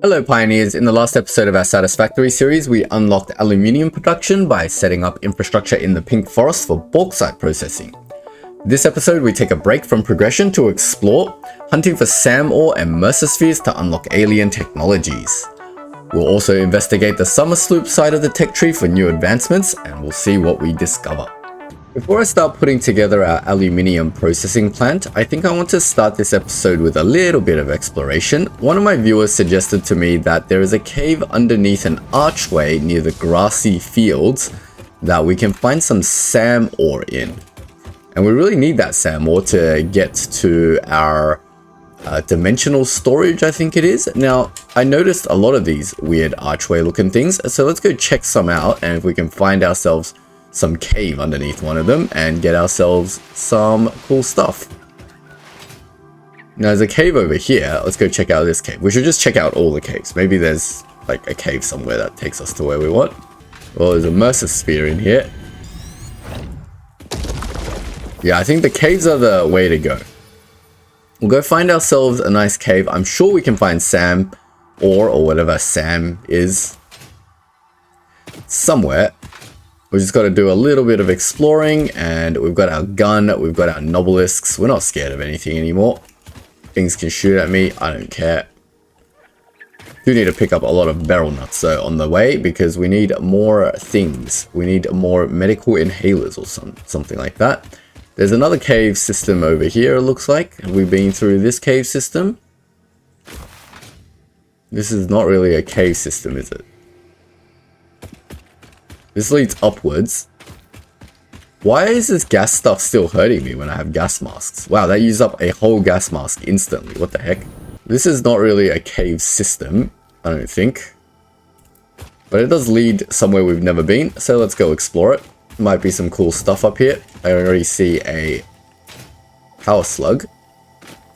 Hello pioneers, in the last episode of our Satisfactory series we unlocked aluminium production by setting up infrastructure in the pink forest for bauxite processing. This episode we take a break from progression to explore, hunting for SAM ore and mercer spheres to unlock alien technologies. We'll also investigate the somersloop side of the tech tree for new advancements and we'll see what we discover. Before I start putting together our aluminium processing plant, I think I want to start this episode with a little bit of exploration. One of my viewers suggested to me that there is a cave underneath an archway near the grassy fields that we can find some SAM ore in. And we really need that SAM ore to get to our dimensional storage, I think it is. Now, I noticed a lot of these weird archway looking things, so let's go check some out and if we can find ourselves some cave underneath one of them and get ourselves some cool stuff. Now there's a cave over here. Let's go check out this cave. We should just check out all the caves. Maybe there's like a cave somewhere that takes us to where we want. Well, there's a mercer sphere in here. Yeah, I think the caves are the way to go. We'll go find ourselves a nice cave. I'm sure we can find SAM ore or whatever SAM is somewhere. We just got to do a little bit of exploring, and we've got our gun, we've got our nobelisks. We're not scared of anything anymore. Things can shoot at me, I don't care. Do need to pick up a lot of barrel nuts though on the way, because we need more things. We need more medical inhalers or something like that. There's another cave system over here, it looks like. Have we been through this cave system? This is not really a cave system, is it? This leads upwards. Why is this gas stuff still hurting me when I have gas masks? Wow, that used up a whole gas mask instantly. What the heck? This is not really a cave system, I don't think. But it does lead somewhere we've never been, so let's go explore it. Might be some cool stuff up here. I already see a power slug.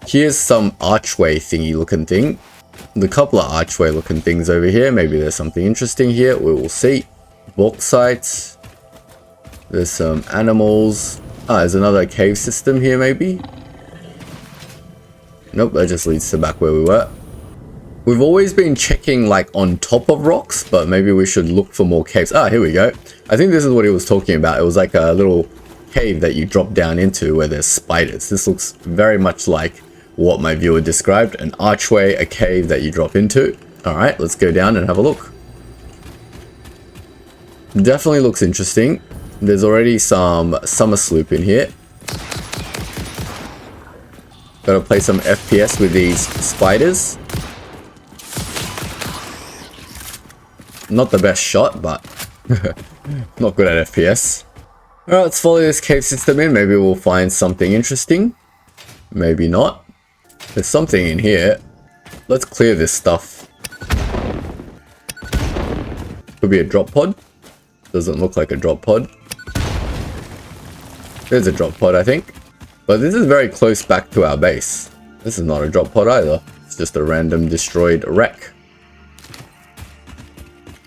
Here's some archway thingy looking thing. The couple of archway looking things over here. Maybe there's something interesting here. We will see. Bauxite. There's some animals. Ah, there's another cave system here maybe. Nope, that just leads to back where we were. We've always been checking like on top of rocks, but maybe we should look for more caves. Ah, here we go. I think this is what he was talking about. It was like a little cave that you drop down into where there's spiders. This looks very much like what my viewer described. An archway, a cave that you drop into. Alright, let's go down and have a look. Definitely looks interesting. There's already some somersloop in here. Gotta play some FPS with these spiders. Not the best shot, but not good at FPS. Alright, let's follow this cave system in. Maybe we'll find something interesting. Maybe not. There's something in here. Let's clear this stuff. Could be a drop pod. Doesn't look like a drop pod. There's a drop pod, I think. But this is very close back to our base. This is not a drop pod either. It's just a random destroyed wreck.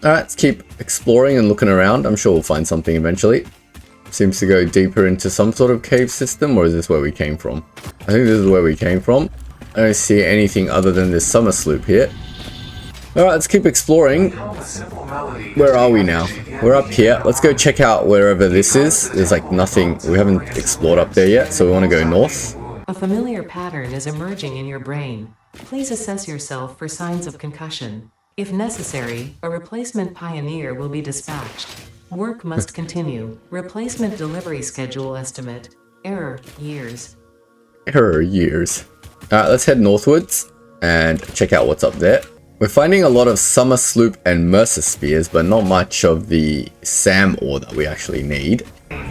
Alright, let's keep exploring and looking around. I'm sure we'll find something eventually. Seems to go deeper into some sort of cave system, or is this where we came from? I think this is where we came from. I don't see anything other than this somersloop here. Alright, let's keep exploring. Where are we now? We're up here. Let's go check out wherever this is. There's like nothing. We haven't explored up there yet, so we want to go north. A familiar pattern is emerging in your brain. Please assess yourself for signs of concussion. If necessary, a replacement pioneer will be dispatched. Work must continue. Replacement delivery schedule estimate. Error years. Error years. Alright, let's head northwards and check out what's up there. We're finding a lot of somersloop and mercer spheres, but not much of the SAM ore that we actually need.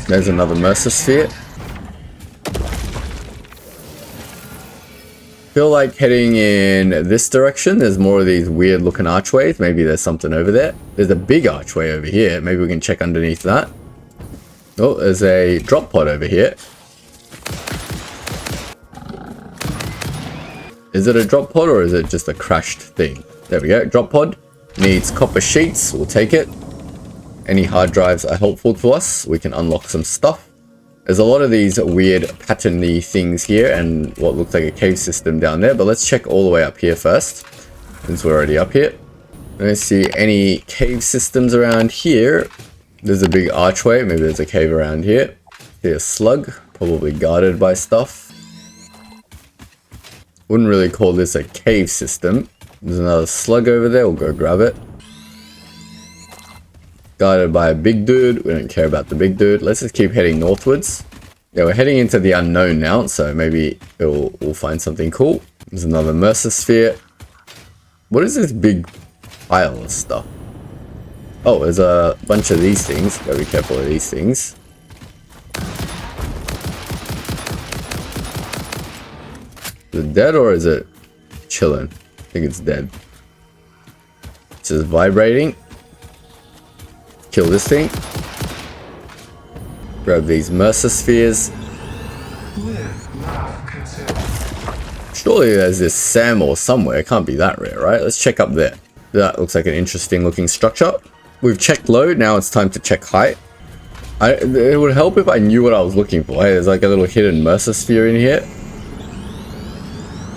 There's another mercer sphere. Feel like heading in this direction. There's more of these weird looking archways. Maybe there's something over there. There's a big archway over here. Maybe we can check underneath that. Oh, there's a drop pod over here. Is it a drop pod or is it just a crashed thing? There we go. Drop pod needs copper sheets. We'll take it. Any hard drives are helpful to us. We can unlock some stuff. There's a lot of these weird patterny things here and what looks like a cave system down there, but let's check all the way up here first. since we're already up here. I don't see any cave systems around here. There's a big archway. Maybe there's a cave around here. See a slug, probably guarded by stuff. Wouldn't really call this a cave system. There's another slug over there. We'll go grab it. Guarded by a big dude. We don't care about the big dude. Let's just keep heading northwards. Yeah, we're heading into the unknown now, so maybe we'll find something cool. There's another mercer sphere. What is this big pile of stuff? Oh, there's a bunch of these things. Gotta be careful of these things. Is it dead or is it chilling? I think it's dead. It's just vibrating. Kill this thing. Grab these mercer spheres. Surely there's this SAM or somewhere. It can't be that rare, right? Let's check up there. That looks like an interesting looking structure. We've checked low. Now it's time to check height. It would help if I knew what I was looking for. Hey, there's like a little hidden mercer sphere in here.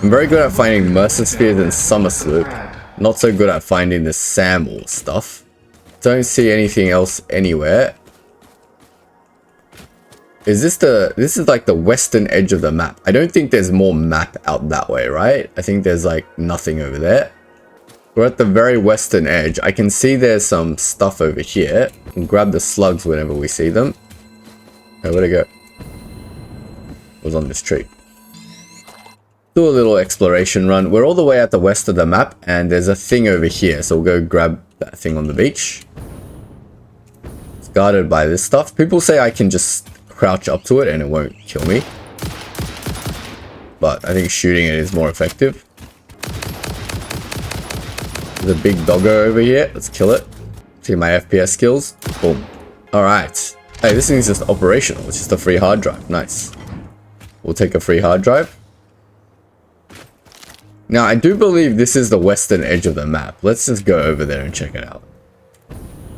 I'm very good at finding mercer spheres and somersloop. Not so good at finding the SAM or stuff. Don't see anything else anywhere. Is this is like the western edge of the map. I don't think there's more map out that way, right? I think there's like nothing over there. We're at the very western edge. I can see there's some stuff over here. We can grab the slugs whenever we see them. Oh, where'd it go? It was on this tree. Do a little exploration run. We're all the way at the west of the map and there's a thing over here. So we'll go grab that thing on the beach. It's guarded by this stuff. People say I can just crouch up to it and it won't kill me, but I think shooting it is more effective. There's a big doggo over here. Let's kill it. See my FPS skills. Boom. All right. Hey, this thing's just operational. It's just a free hard drive. Nice. We'll take a free hard drive. Now I do believe this is the western edge of the map. Let's just go over there and check it out.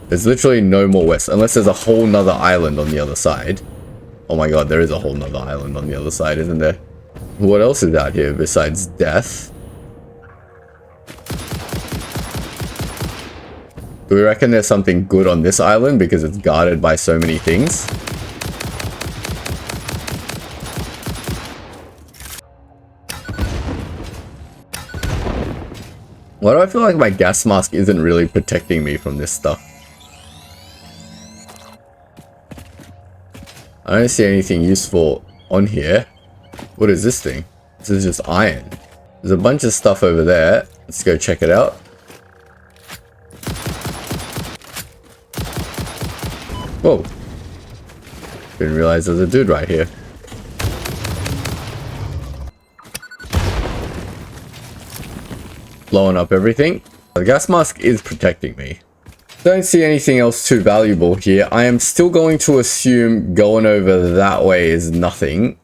There's literally no more west unless there's a whole nother island on the other side. Oh my god, there is a whole nother island on the other side, isn't there? What else is out here besides death? Do we reckon there's something good on this island because it's guarded by so many things? Why do I feel like my gas mask isn't really protecting me from this stuff? I don't see anything useful on here. What is this thing? This is just iron. There's a bunch of stuff over there. Let's go check it out. Whoa. Didn't realize there's a dude right here. Blowing up everything. The gas mask is protecting me. Don't see anything else too valuable here. I am still going to assume going over that way is nothing.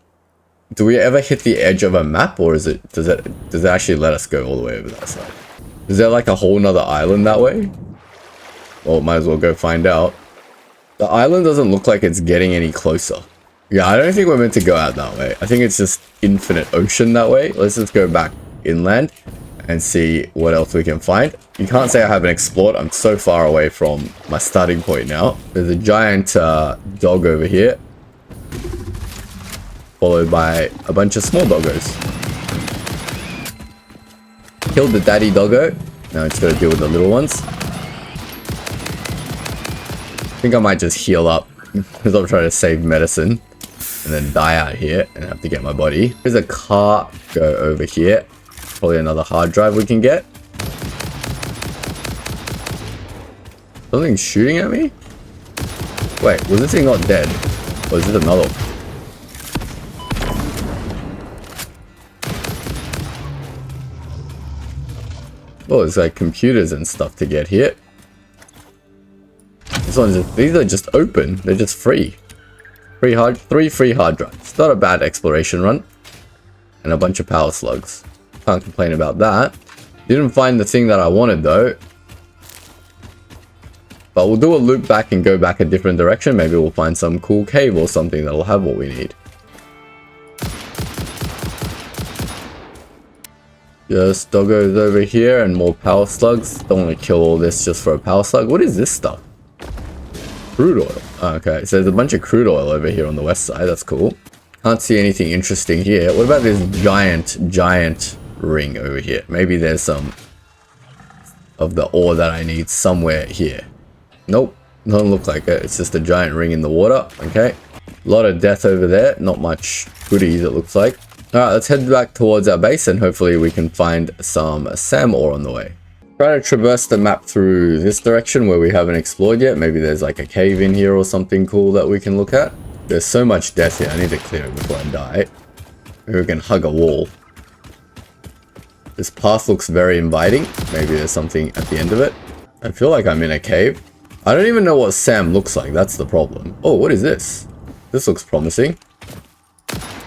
Do we ever hit the edge of a map, or does it actually let us go all the way over that side? Is there like a whole nother island that way? Well, might as well go find out. The island doesn't look like it's getting any closer. Yeah, I don't think we're meant to go out that way. I think it's just infinite ocean that way. Let's just go back inland and see what else we can find. You can't say I haven't explored. I'm so far away from my starting point now. There's a giant dog over here, followed by a bunch of small doggos. Killed the daddy doggo. Now I just gotta deal with the little ones. I think I might just heal up because I'm trying to save medicine and then die out here and have to get my body. There's a car. Go over here. Probably another hard drive we can get. Something's shooting at me? Wait, was this thing not dead? Or is this another one? Oh, there's like computers and stuff to get here. These are just open. They're just free. Three free hard drives. It's not a bad exploration run. And a bunch of power slugs. Can't complain about that. Didn't find the thing that I wanted though. But we'll do a loop back and go back a different direction. Maybe we'll find some cool cave or something that'll have what we need. Just doggos over here and more power slugs. Don't want to kill all this just for a power slug. What is this stuff? Crude oil. Oh, okay, so there's a bunch of crude oil over here on the west side. That's cool. Can't see anything interesting here. What about this giant ring over here? Maybe there's some of the ore that I need somewhere here. Nope, doesn't look like it. It's just a giant ring in the water. Okay, a lot of death over there. Not much goodies, it looks like. Alright, let's head back towards our base and hopefully we can find some SAM ore on the way. Try to traverse the map through this direction where we haven't explored yet. Maybe there's like a cave in here or something cool that we can look at. There's so much death here. I need to clear it before I die. Maybe we can hug a wall. This path looks very inviting. Maybe there's something at the end of it. I feel like I'm in a cave. I don't even know what SAM looks like. That's the problem. Oh, what is this? This looks promising.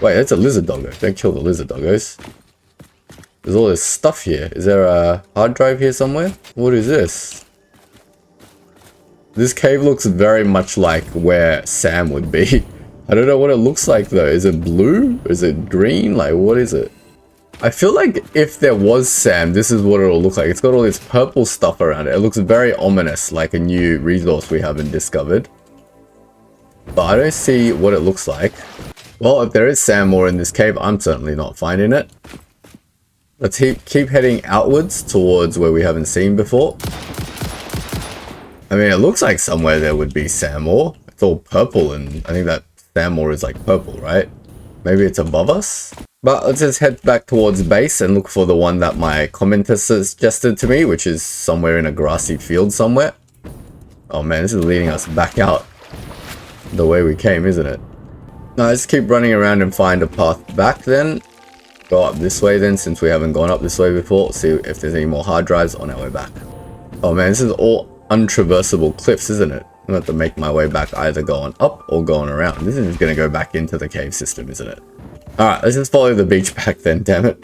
Wait, that's a lizard doggo. Don't kill the lizard doggos. There's all this stuff here. Is there a hard drive here somewhere? What is this? This cave looks very much like where SAM would be. I don't know what it looks like though. Is it blue? Is it green? Like, what is it? I feel like if there was SAM, this is what it'll look like. It's got all this purple stuff around it. It looks very ominous, like a new resource we haven't discovered. But I don't see what it looks like. Well, if there is SAM ore in this cave, I'm certainly not finding it. Let's keep heading outwards towards where we haven't seen before. I mean, it looks like somewhere there would be SAM ore. It's all purple, and I think that SAM ore is like purple, right? Maybe it's above us? But let's just head back towards base and look for the one that my commenter suggested to me, which is somewhere in a grassy field somewhere. Oh man, this is leading us back out the way we came, isn't it? No, let's keep running around and find a path back then. Go up this way then, since we haven't gone up this way before. See if there's any more hard drives on our way back. Oh man, this is all untraversable cliffs, isn't it? I'm going to have to make my way back either going up or going around. This is going to go back into the cave system, isn't it? Alright, let's just follow the beach back then, damn it.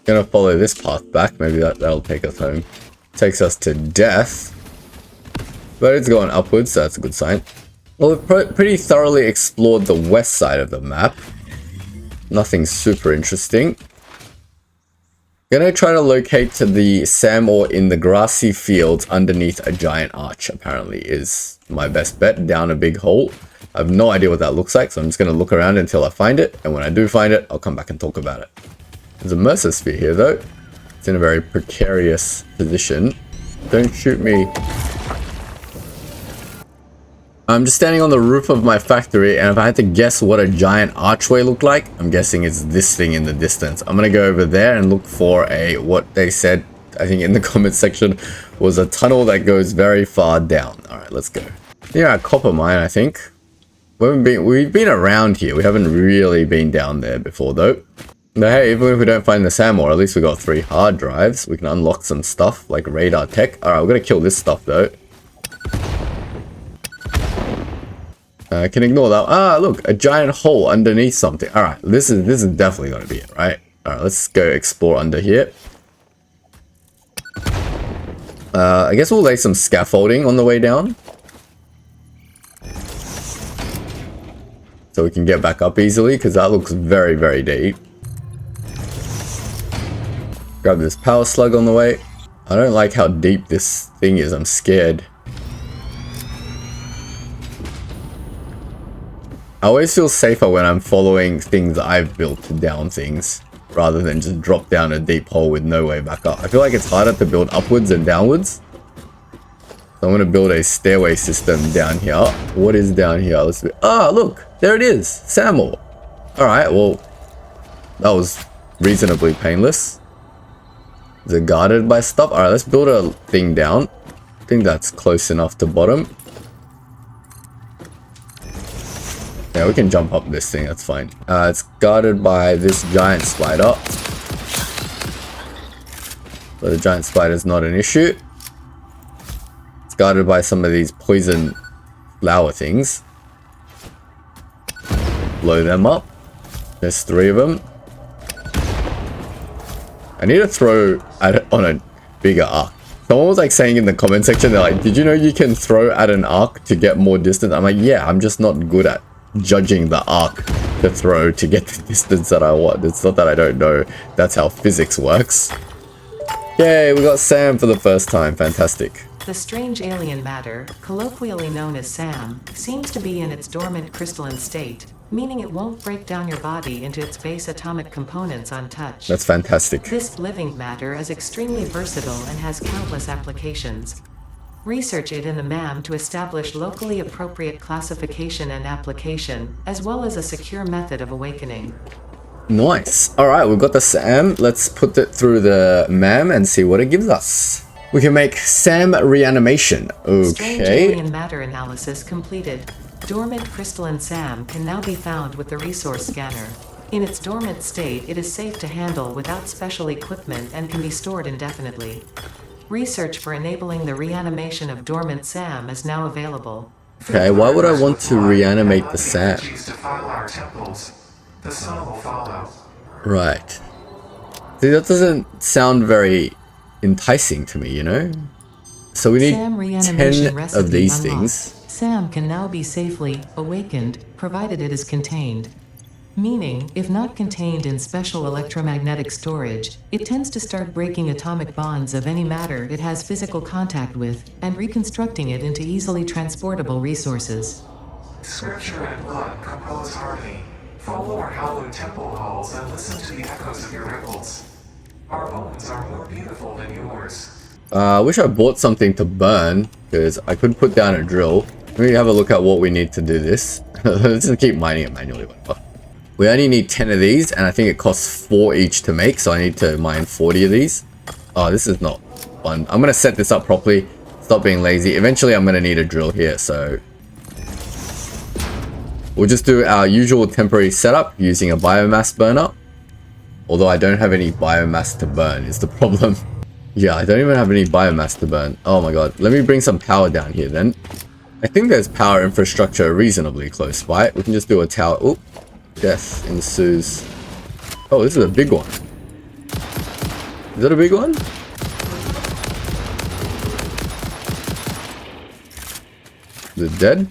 Gonna follow this path back. Maybe that'll take us home. Takes us to death. But it's going upwards, so that's a good sign. Well, we've pretty thoroughly explored the west side of the map. Nothing super interesting. Gonna try to locate to the SAM ore in the grassy fields underneath a giant arch, apparently, is my best bet. Down a big hole. I have no idea what that looks like, so I'm just gonna look around until I find it, and when I do find it, I'll come back and talk about it. There's a mercer sphere here, though. It's in a very precarious position. Don't shoot me. I'm just standing on the roof of my factory, and if I had to guess what a giant archway looked like, I'm guessing it's this thing in the distance. I'm gonna go over there and look for what they said, I think in the comment section, was a tunnel that goes very far down. Alright, let's go. Yeah, a copper mine, I think. We've been around here. We haven't really been down there before, though. But hey, even if we don't find the SAM ore, at least we got 3 hard drives. We can unlock some stuff, like radar tech. Alright, we're gonna kill this stuff, though. I can ignore that. Ah, look, a giant hole underneath something. Alright, this is definitely gonna be it, right? Alright, let's go explore under here. I guess we'll lay some scaffolding on the way down. So we can get back up easily, because that looks very, very deep. Grab this power slug on the way. I don't like how deep this thing is. I'm scared. I always feel safer when I'm following things I've built down things, rather than just drop down a deep hole with no way back up. I feel like it's harder to build upwards and downwards. So I'm going to build a stairway system down here. What is down here? Ah, look, there it is. SAM ore. Alright, well, that was reasonably painless. Is it guarded by stuff? Alright, let's build a thing down. I think that's close enough to bottom. Yeah, we can jump up this thing, that's fine. It's guarded by this giant spider. So the giant spider is not an issue. It's guarded by some of these poison flower things. Blow them up. There's 3 of them. I need to throw at it on a bigger arc. Someone was like saying in the comment section, they're like, did you know you can throw at an arc to get more distance? I'm like, yeah, I'm just not good at judging the arc to throw to get the distance that I want. It's not that I don't know. That's how physics works. Yay, we got Sam for the first time. Fantastic. The strange alien matter, colloquially known as SAM, seems to be in its dormant crystalline state, meaning it won't break down your body into its base atomic components on touch. That's fantastic. This living matter is extremely versatile and has countless applications. Research it in the MAM to establish locally appropriate classification and application, as well as a secure method of awakening. Nice. Alright, we've got the SAM. Let's put it through the MAM and see what it gives us. We can make SAM reanimation. Strange Okay. alien matter analysis completed. Dormant crystalline SAM can now be found with the resource scanner. In its dormant state, it is safe to handle without special equipment and can be stored indefinitely. Research for enabling the reanimation of dormant SAM is now available. Okay, why would I want to reanimate the SAM? The sun will follow. Right. See, that doesn't sound very enticing to me, you know? So we need SAM reanimation 10 recipe of these unlocked. things. SAM can now be safely awakened, provided it is contained. Meaning, if not contained in special electromagnetic storage, it tends to start breaking atomic bonds of any matter it has physical contact with, and reconstructing it into easily transportable resources. Scripture and blood compose harmony. Follow our hallowed temple halls and listen to the echoes of your ripples. Our bones are more beautiful than yours. I wish I bought something to burn, because I could put down a drill. Let me have a look at what we need to do this. Let's just keep mining it manually. Whatever. We only need 10 of these, and I think it costs 4 each to make, so I need to mine 40 of these. Oh, this is not fun. I'm going to set this up properly. Stop being lazy. Eventually, I'm going to need a drill here, so... we'll just do our usual temporary setup using a biomass burner. Although I don't have any biomass to burn is the problem. Yeah, I don't even have any biomass to burn. Oh my god. Let me bring some power down here then. I think there's power infrastructure reasonably close by. We can just do a tower. Oop. Death ensues. Oh, this is a big one. Is that a big one? Is it dead?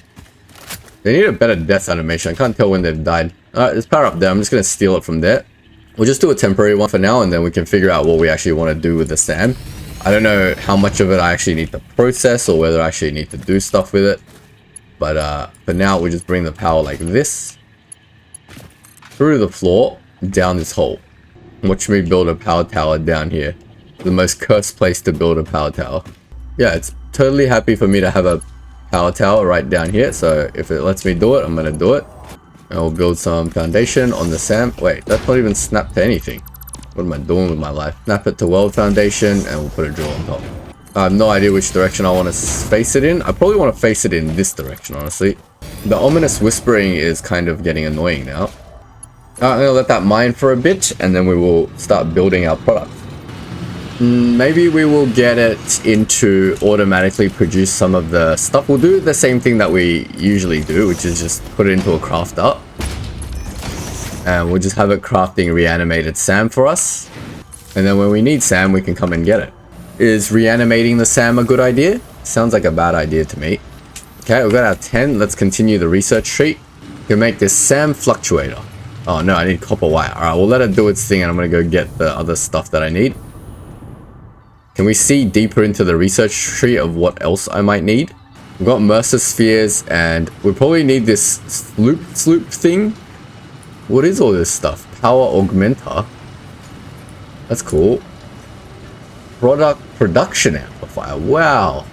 They need a better death animation. I can't tell when they've died. Alright, let's power up there. I'm just going to steal it from there. We'll just do a temporary one for now, and then we can figure out what we actually want to do with the SAM. I don't know how much of it I actually need to process, or whether I actually need to do stuff with it. But for now, we just bring the power like this. Through the floor, down this hole. Watch me build a power tower down here. The most cursed place to build a power tower. Yeah, it's totally happy for me to have a power tower right down here. So if it lets me do it, I'm going to do it. And we'll build some foundation on the SAM. Wait, that's not even snapped to anything. What am I doing with my life? Snap it to weld foundation, and we'll put a drill on top. I have no idea which direction I want to face it in. I probably want to face it in this direction, honestly. The ominous whispering is kind of getting annoying now. I'm going to let that mine for a bit, and then we will start building our product. Maybe we will get it into automatically produce some of the stuff. We'll do the same thing that we usually do, which is just put it into a crafter. And we'll just have it crafting reanimated SAM for us. And then when we need SAM, we can come and get it. Is reanimating the SAM a good idea? Sounds like a bad idea to me. Okay, we've got our 10. Let's continue the research tree. We can make this SAM fluctuator. Oh no, I need copper wire. Alright, we'll let it do its thing, and I'm going to go get the other stuff that I need. Can we see deeper into the research tree of what else I might need? We've got mercer spheres, and we probably need this sloop thing. What is all this stuff? Power augmenter. That's cool. Production amplifier. Wow.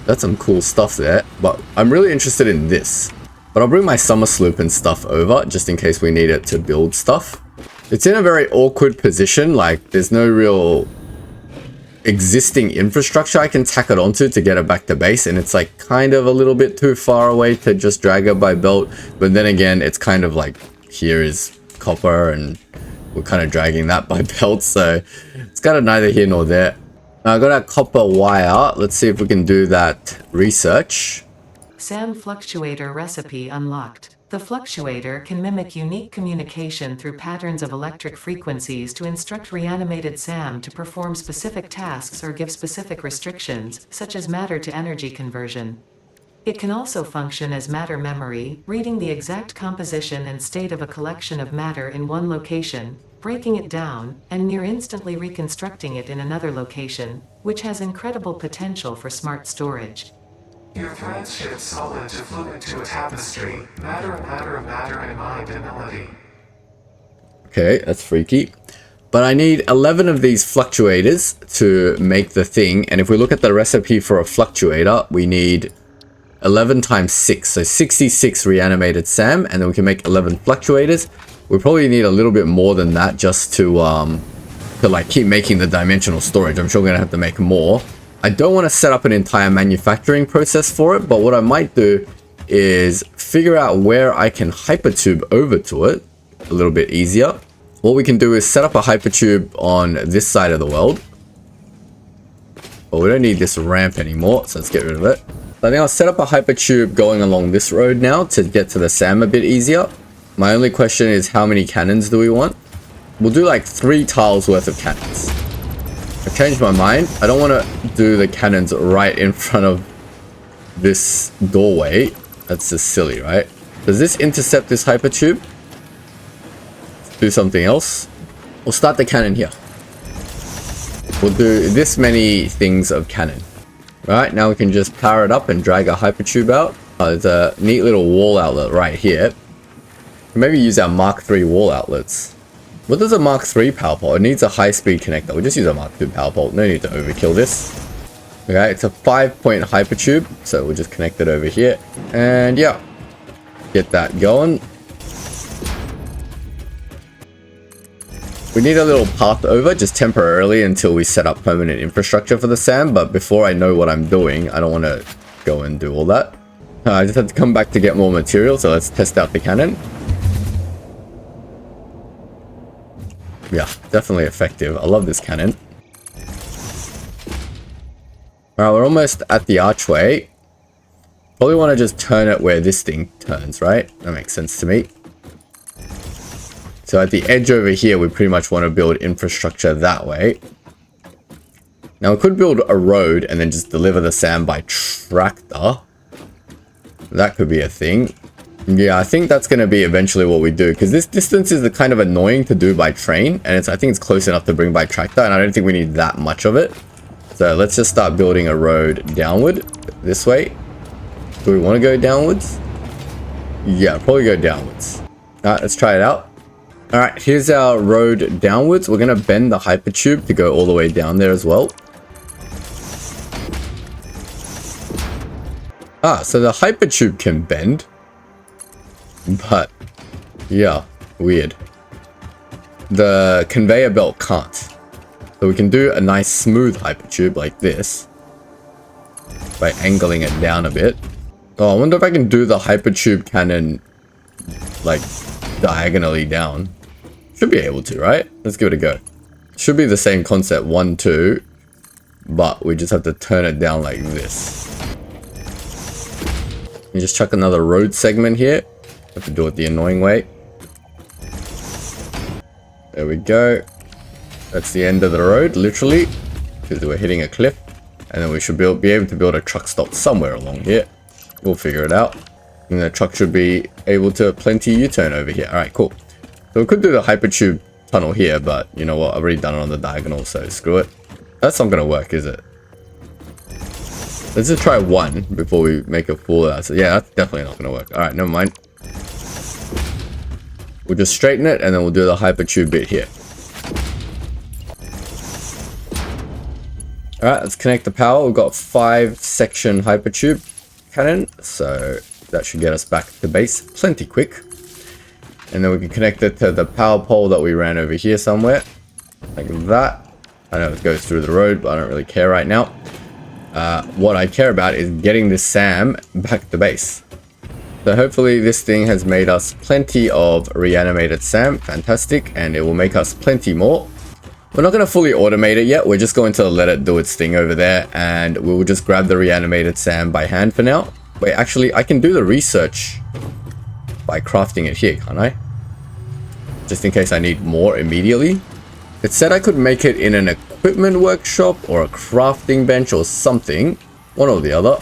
That's some cool stuff there. But I'm really interested in this. But I'll bring my somersloop and stuff over, just in case we need it to build stuff. It's in a very awkward position. Like, there's no real existing infrastructure I can tack it onto to get it back to base, and it's like kind of a little bit too far away to just drag it by belt. But then again, it's kind of like, here is copper and we're kind of dragging that by belt, so it's kind of neither here nor there. Now I got our copper wire. Let's see if we can do that research. SAM fluctuator recipe unlocked. The fluctuator can mimic unique communication through patterns of electric frequencies to instruct reanimated SAM to perform specific tasks or give specific restrictions, such as matter to energy conversion. It can also function as matter memory, reading the exact composition and state of a collection of matter in one location, breaking it down, and near instantly reconstructing it in another location, which has incredible potential for smart storage. Your threads shift solid to fluid to a tapestry, matter of matter and mind and melody. Okay, that's freaky. But I need 11 of these fluctuators to make the thing. And if we look at the recipe for a fluctuator, we need 11 times 6. So 66 reanimated SAM, and then we can make 11 fluctuators. We probably need a little bit more than that just to like keep making the dimensional storage. I'm sure we're going to have to make more. I don't want to set up an entire manufacturing process for it, but what I might do is figure out where I can hypertube over to it a little bit easier. What we can do is set up a hypertube on this side of the world. But we don't need this ramp anymore, so let's get rid of it. I think I'll set up a hypertube going along this road now to get to the SAM a bit easier. My only question is how many cannons do we want? We'll do like 3 tiles worth of cannons. I changed my mind. I don't want to do the cannons right in front of this doorway. That's just silly, right? Does this intercept this hypertube? Do something else. We'll start the cannon here. We'll do this many things of cannon. Right, now we can just power it up and drag a hypertube out. There's a neat little wall outlet right here. Maybe use our Mark III wall outlets. What does a Mark III power pole? It needs a high-speed connector. We'll just use a Mark II power pole. No need to overkill this. Okay, it's a 5-point hypertube, so we'll just connect it over here. And yeah, get that going. We need a little path over just temporarily until we set up permanent infrastructure for the SAM, but before I know what I'm doing, I don't want to go and do all that. I just had to come back to get more material, so let's test out the cannon. Yeah, definitely effective. I love this cannon. Alright, we're almost at the archway. Probably want to just turn it where this thing turns, right? That makes sense to me. So at the edge over here, we pretty much want to build infrastructure that way. Now we could build a road and then just deliver the SAM by tractor. That could be a thing. Yeah, I think that's going to be eventually what we do, because this distance is kind of annoying to do by train, and I think it's close enough to bring by tractor, and I don't think we need that much of it. So let's just start building a road downward this way. Do we want to go downwards? Yeah, probably go downwards. All right, let's try it out. All right, here's our road downwards. We're going to bend the hypertube to go all the way down there as well. Ah, so the hypertube can bend. But, yeah, weird. The conveyor belt can't. So we can do a nice smooth hypertube like this by angling it down a bit. Oh, I wonder if I can do the hypertube cannon like diagonally down. Should be able to, right? Let's give it a go. Should be the same concept, 1, 2, but we just have to turn it down like this. You just chuck another road segment here. Have to do it the annoying way. There we go. That's the end of the road, literally, because we're hitting a cliff. And then we should be able to build a truck stop somewhere along here. We'll figure it out. And the truck should be able to plenty U-turn over here. All right, cool. So we could do the hypertube tunnel here, but you know what? I've already done it on the diagonal, so screw it. That's not going to work, is it? Let's just try 1 before we make a fool out. So yeah, that's definitely not going to work. All right, never mind. We'll just straighten it, and then we'll do the hypertube bit here. All right, let's connect the power. We've got 5-section hypertube cannon, so that should get us back to base plenty quick. And then we can connect it to the power pole that we ran over here somewhere, like that. I know it goes through the road, but I don't really care right now. What I care about is getting this SAM back to base. So hopefully this thing has made us plenty of reanimated SAM. Fantastic. And it will make us plenty more. We're not going to fully automate it yet. We're just going to let it do its thing over there. And we will just grab the reanimated SAM by hand for now. Wait, actually, I can do the research by crafting it here, can't I? Just in case I need more immediately. It said I could make it in an equipment workshop or a crafting bench or something. One or the other.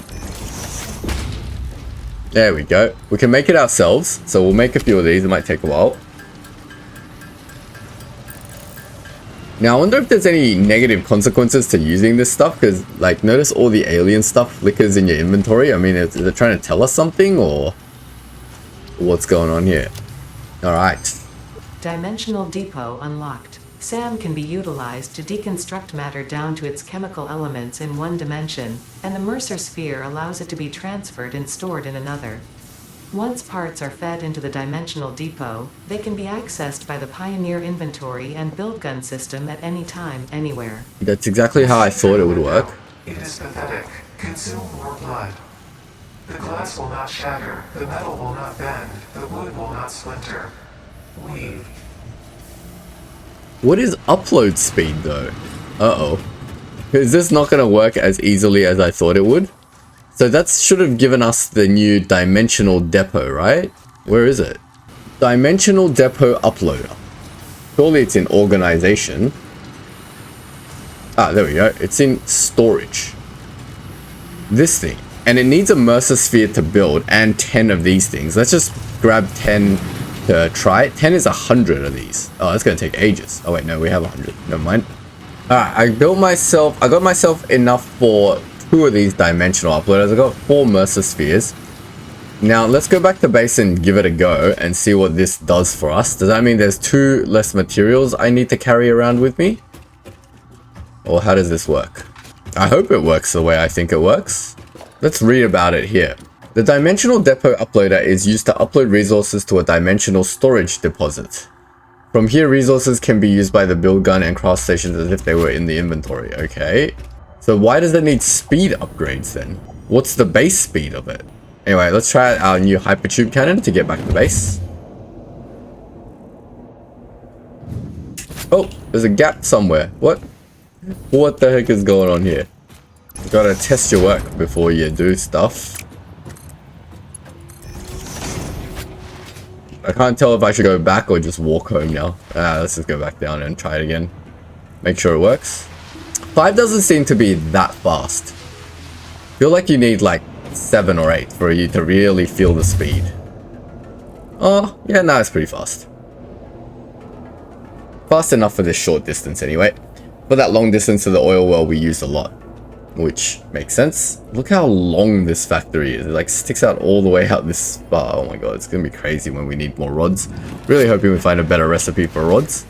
There we go. We can make it ourselves. So we'll make a few of these. It might take a while. Now, I wonder if there's any negative consequences to using this stuff, because, like, notice all the alien stuff flickers in your inventory. I mean, is it trying to tell us something, or what's going on here? Alright. Dimensional depot unlocked. SAM can be utilized to deconstruct matter down to its chemical elements in one dimension, and the mercer sphere allows it to be transferred and stored in another. Once parts are fed into the dimensional depot, they can be accessed by the Pioneer inventory and build gun system at any time, anywhere. That's exactly how I thought it would work. It is pathetic. Consume more blood. The glass will not shatter, the metal will not bend, the wood will not splinter. Leave. What is upload speed, though? Uh-oh. Is this not going to work as easily as I thought it would? So that should have given us the new dimensional depot, right? Where is it? Dimensional depot uploader. Surely it's in organization. Ah, there we go. It's in storage. This thing. And it needs a mercer sphere to build and 10 of these things. Let's just grab 10 to try it. 10 is 100 of these. Oh, that's going to take ages. Oh, wait, no, we have 100. Never mind. Alright, I got myself enough for 2 of these dimensional uploaders. I got 4 mercer spheres. Now let's go back to base and give it a go and see what this does for us. Does that mean there's 2 less materials I need to carry around with me? Or how does this work? I hope it works the way I think it works. Let's read about it here. The dimensional depot uploader is used to upload resources to a dimensional storage deposit. From here, resources can be used by the build gun and craft stations as if they were in the inventory. Okay. So why does it need speed upgrades then? What's the base speed of it? Anyway, let's try out our new hypertube cannon to get back to base. Oh, there's a gap somewhere. What? What the heck is going on here? You gotta test your work before you do stuff. I can't tell if I should go back or just walk home now. Let's just go back down and try it again. Make sure it works. 5 doesn't seem to be that fast. I feel like you need like 7 or 8 for you to really feel the speed. Oh, yeah, no, it's pretty fast. Fast enough for this short distance anyway. For that long distance to the oil well, we use a lot, which makes sense. Look how long this factory is. It like sticks out all the way out this far. Oh my god, it's gonna be crazy when we need more rods. Really hoping we find a better recipe for rods.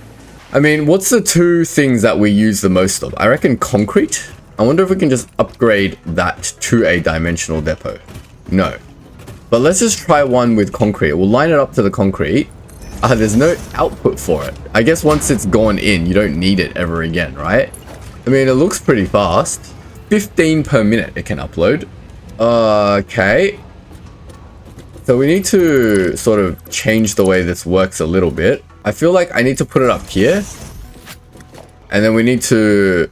I mean, what's the 2 things that we use the most of? I reckon concrete. I wonder if we can just upgrade that to a dimensional depot. No. But let's just try one with concrete. We'll line it up to the concrete. There's no output for it. I guess once it's gone in, you don't need it ever again, right? I mean, it looks pretty fast. 15 per minute it can upload. Okay. So we need to sort of change the way this works a little bit. I feel like I need to put it up here. And then we need to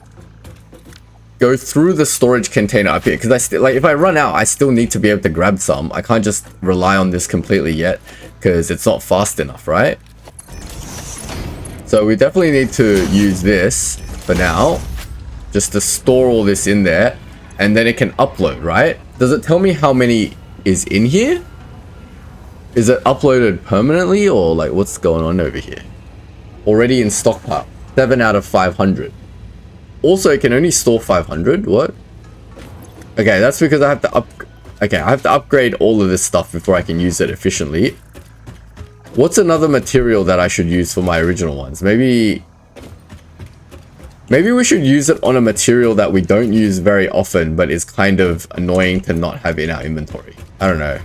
go through the storage container up here. Because I still, like, if I run out, I still need to be able to grab some. I can't just rely on this completely yet, because it's not fast enough, right? So we definitely need to use this for now, just to store all this in there, and then it can upload, right? Does it tell me how many is in here? Is it uploaded permanently, or like what's going on over here? Already in stockpile, 7 out of 500. Also, it can only store 500. What? Okay, that's because I have to I have to upgrade all of this stuff before I can use it efficiently. What's another material that I should use for my original ones? Maybe we should use it on a material that we don't use very often, but is kind of annoying to not have in our inventory. I don't know.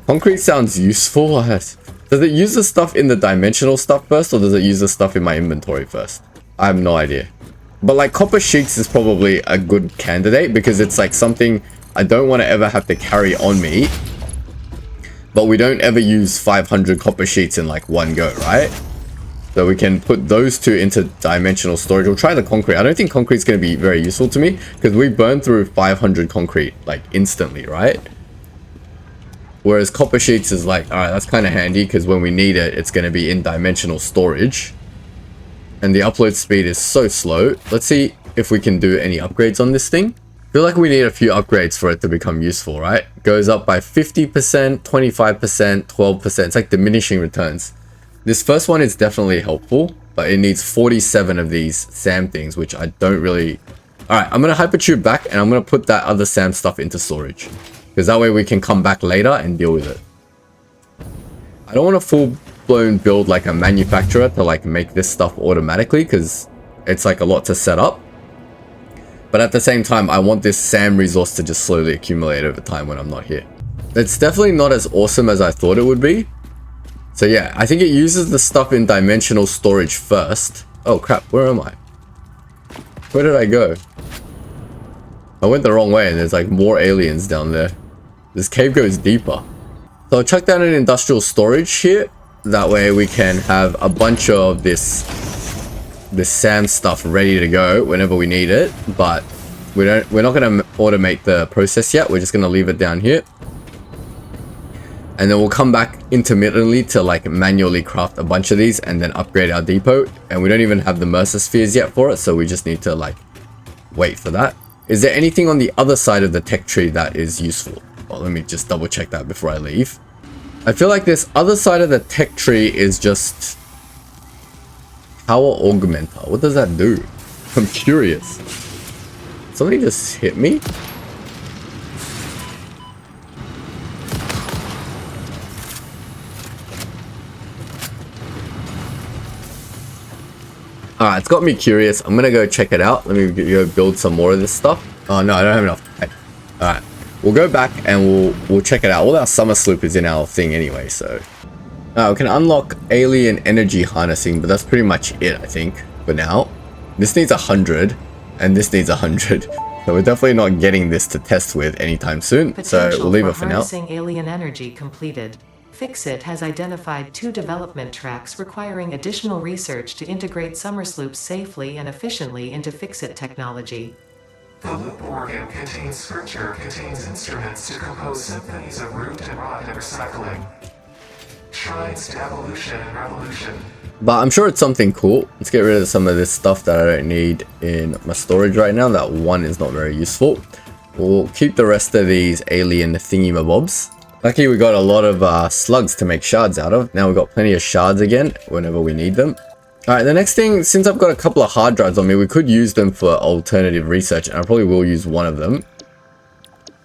Concrete sounds useful. Does it use the stuff in the dimensional stuff first, or does it use the stuff in my inventory first? I have no idea. But like copper sheets is probably a good candidate, because it's like something I don't want to ever have to carry on me. But we don't ever use 500 copper sheets in like one go, right? So we can put those 2 into dimensional storage. We'll try the concrete. I don't think concrete's going to be very useful to me, because we burn through 500 concrete like instantly, right? Whereas copper sheets is like, alright, that's kind of handy, because when we need it, it's going to be in dimensional storage. And the upload speed is so slow. Let's see if we can do any upgrades on this thing. I feel like we need a few upgrades for it to become useful, right? Goes up by 50%, 25%, 12%. It's like diminishing returns. This first one is definitely helpful, but it needs 47 of these SAM things, which I don't really... Alright, I'm going to hypertube back and I'm going to put that other SAM stuff into storage. Because that way we can come back later and deal with it. I don't want to full-blown build like a manufacturer to like make this stuff automatically, because it's like a lot to set up. But at the same time, I want this SAM resource to just slowly accumulate over time when I'm not here. It's definitely not as awesome as I thought it would be. So yeah, I think it uses the stuff in dimensional storage first. Oh crap, where am I? Where did I go? I went the wrong way and there's like more aliens down there. This cave goes deeper. So I'll chuck down an industrial storage here. That way we can have a bunch of this SAM stuff ready to go whenever we need it, but we're not going to automate the process yet. We're just going to leave it down here, and then we'll come back intermittently to like manually craft a bunch of these and then upgrade our depot. And we don't even have the mercer spheres yet for it, so we just need to like wait for that. Is there anything on the other side of the tech tree that is useful? Well, let me just double check that before I leave. I feel like this other side of the tech tree is just power augmenter. What does that do? I'm curious. Something just hit me? Alright, it's got me curious. I'm gonna go check it out. Let me go build some more of this stuff. Oh no, I don't have enough. Okay. Alright, we'll go back and we'll check it out. All our somersloop is in our thing anyway, so... we can unlock alien energy harnessing, but that's pretty much it, I think, for now. This needs 100, and this needs 100. So we're definitely not getting this to test with anytime soon, so we'll leave it for now. Harnessing alien energy completed. Fixit has identified 2 development tracks requiring additional research to integrate somersloops safely and efficiently into Fixit technology. The loop organ contains scripture, contains instruments to compose symphonies of root and rot and recycling. Shrines to evolution and revolution. But I'm sure it's something cool. Let's get rid of some of this stuff that I don't need in my storage right now. That one is not very useful. We'll keep the rest of these alien thingy-mabobs. Lucky we got a lot of slugs to make shards out of. Now we've got plenty of shards again whenever we need them. Alright, the next thing, since I've got a couple of hard drives on me, we could use them for alternative research, and I probably will use one of them.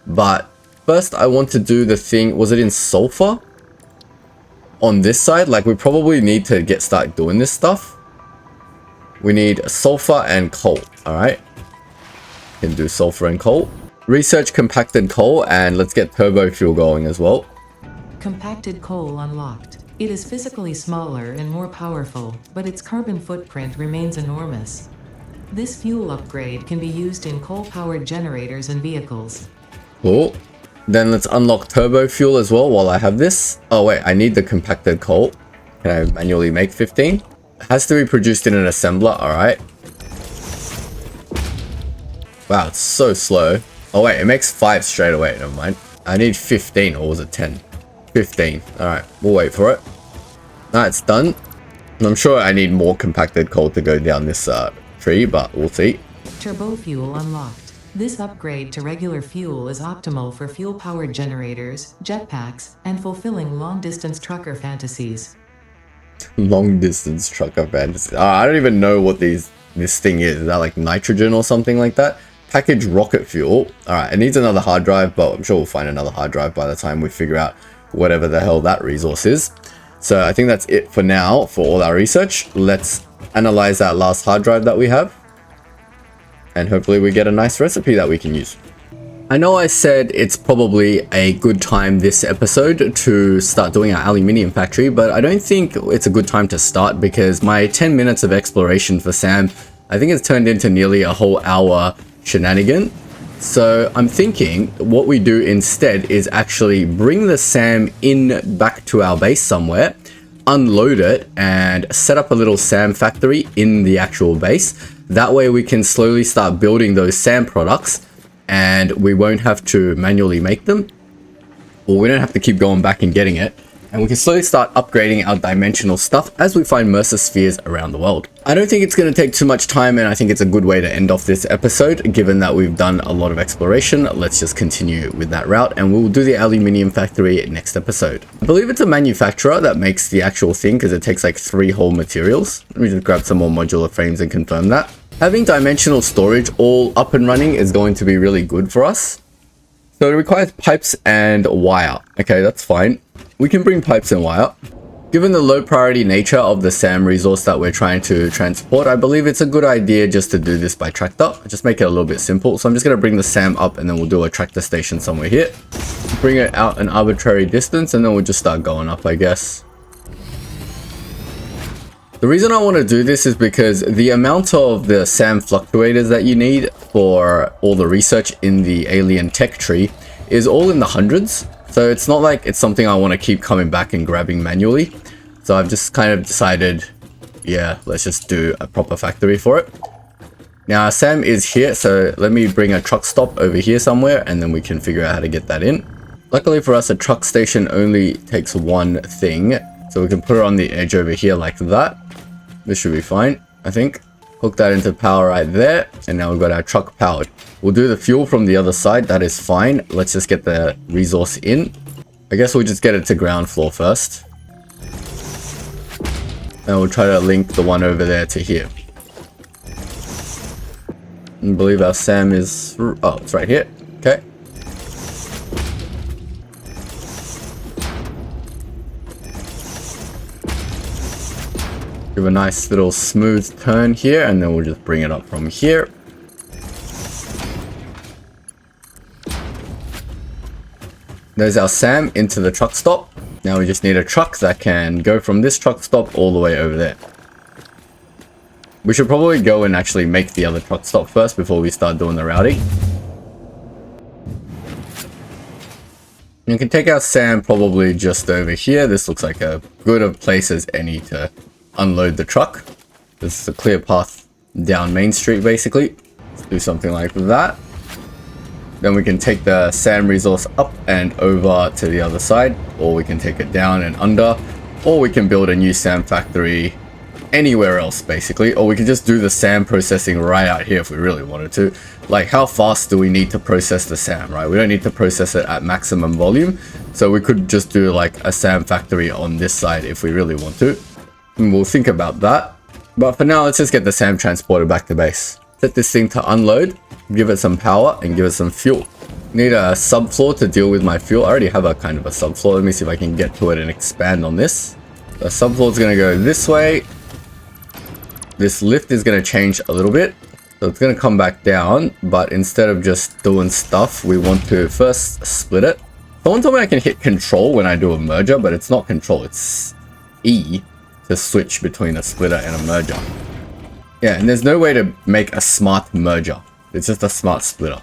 But first I want to do the thing, was it in sulfur? On this side, like we probably need to start doing this stuff. We need sulfur and coal, alright? Can do sulfur and coal. Research compacted coal, and let's get turbo fuel going as well. Compacted coal unlocked. It is physically smaller and more powerful, but its carbon footprint remains enormous. This fuel upgrade can be used in coal-powered generators and vehicles. Cool. Then let's unlock turbo fuel as well while I have this. Oh wait, I need the compacted coal. Can I manually make 15? It has to be produced in an assembler, alright. Wow, it's so slow. Oh wait, it makes 5 straight away, never mind. I need 15, or was it 10? 15, alright, we'll wait for it. Alright, it's done. I'm sure I need more compacted coal to go down this tree, but we'll see. Turbo fuel unlocked. This upgrade to regular fuel is optimal for fuel-powered generators, jetpacks, and fulfilling long-distance trucker fantasies. Long-distance trucker fantasies. I don't even know what this thing is. Is that like nitrogen or something like that? Package rocket fuel. Alright, it needs another hard drive, but I'm sure we'll find another hard drive by the time we figure out whatever the hell that resource is. So I think that's it for now for all our research. Let's analyze that last hard drive that we have. And hopefully we get a nice recipe that we can use. I know I said it's probably a good time this episode to start doing our aluminium factory, but I don't think it's a good time to start because my 10 minutes of exploration for Sam, I think it's turned into nearly a whole hour shenanigan. So I'm thinking what we do instead is actually bring the Sam in back to our base somewhere, unload it, and set up a little SAM factory in the actual base. That way we can slowly start building those SAM products and we won't have to manually make them, or we don't have to keep going back and getting it. and we can slowly start upgrading our dimensional stuff as we find mercer spheres around the world. I don't think it's going to take too much time, and I think it's a good way to end off this episode. Given that we've done a lot of exploration, let's just continue with that route, and we'll do the aluminium factory next episode. I believe it's a manufacturer that makes the actual thing because it takes like 3 whole materials. Let me just grab some more modular frames and confirm that. Having dimensional storage all up and running is going to be really good for us. So it requires pipes and wire. Okay, that's fine. We can bring pipes and wire. Given the low priority nature of the SAM resource that we're trying to transport, I believe it's a good idea just to do this by tractor. Just make it a little bit simple. So I'm just going to bring the SAM up, and then we'll do a tractor station somewhere here. Bring it out an arbitrary distance, and then we'll just start going up, I guess. The reason I want to do this is because the amount of the SAM fluctuators that you need for all the research in the alien tech tree is all in the hundreds. So it's not like it's something I want to keep coming back and grabbing manually. So I've just kind of decided, yeah, let's just do a proper factory for it. Now SAM is here, so let me bring a truck stop over here somewhere, and then we can figure out how to get that in. Luckily for us, a truck station only takes one thing. So we can put it on the edge over here like that. This should be fine, I think. Hook that into power right there, and now we've got our truck powered. We'll do the fuel from the other side, that is fine. Let's just get the resource in. I guess we'll just get it to ground floor first. And we'll try to link the one over there to here. I believe our SAM is... oh, it's right here. Okay. Give a nice little smooth turn here, and then we'll just bring it up from here. There's our SAM into the truck stop. Now we just need a truck that can go from this truck stop all the way over there. We should probably go and actually make the other truck stop first before we start doing the routing. You can take our SAM probably just over here. This looks like a good of place as any to unload the truck. This is a clear path down Main Street basically. Let's do something like that. Then we can take the SAM resource up and over to the other side, or we can take it down and under, or we can build a new SAM factory anywhere else basically, or we can just do the SAM processing right out here if we really wanted to. Like, how fast do we need to process the SAM, right? We don't need to process it at maximum volume, so we could just do like a SAM factory on this side if we really want to. And we'll think about that. But for now, let's just get the SAM transported back to base. Set this thing to unload, give it some power, and give it some fuel. Need a subfloor to deal with my fuel. I already have a kind of a subfloor. Let me see if I can get to it and expand on this. The subfloor is going to go this way. This lift is going to change a little bit. So it's going to come back down, but instead of just doing stuff, we want to first split it. Someone told me I can hit control when I do a merger, but it's not control, it's E to switch between a splitter and a merger. Yeah, and there's no way to make a smart merger. It's just a smart splitter.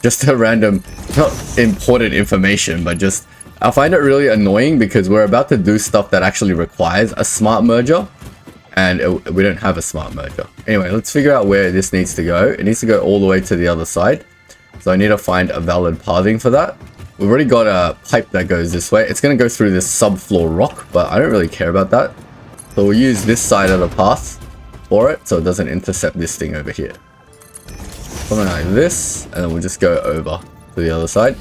Just a random, not important information, but just, I find it really annoying because we're about to do stuff that actually requires a smart merger, and we don't have a smart merger. Anyway, let's figure out where this needs to go. It needs to go all the way to the other side. So I need to find a valid pathing for that. We've already got a pipe that goes this way. It's going to go through this subfloor rock, but I don't really care about that. So we'll use this side of the path for it, so it doesn't intercept this thing over here. Something like this, and then we'll just go over to the other side.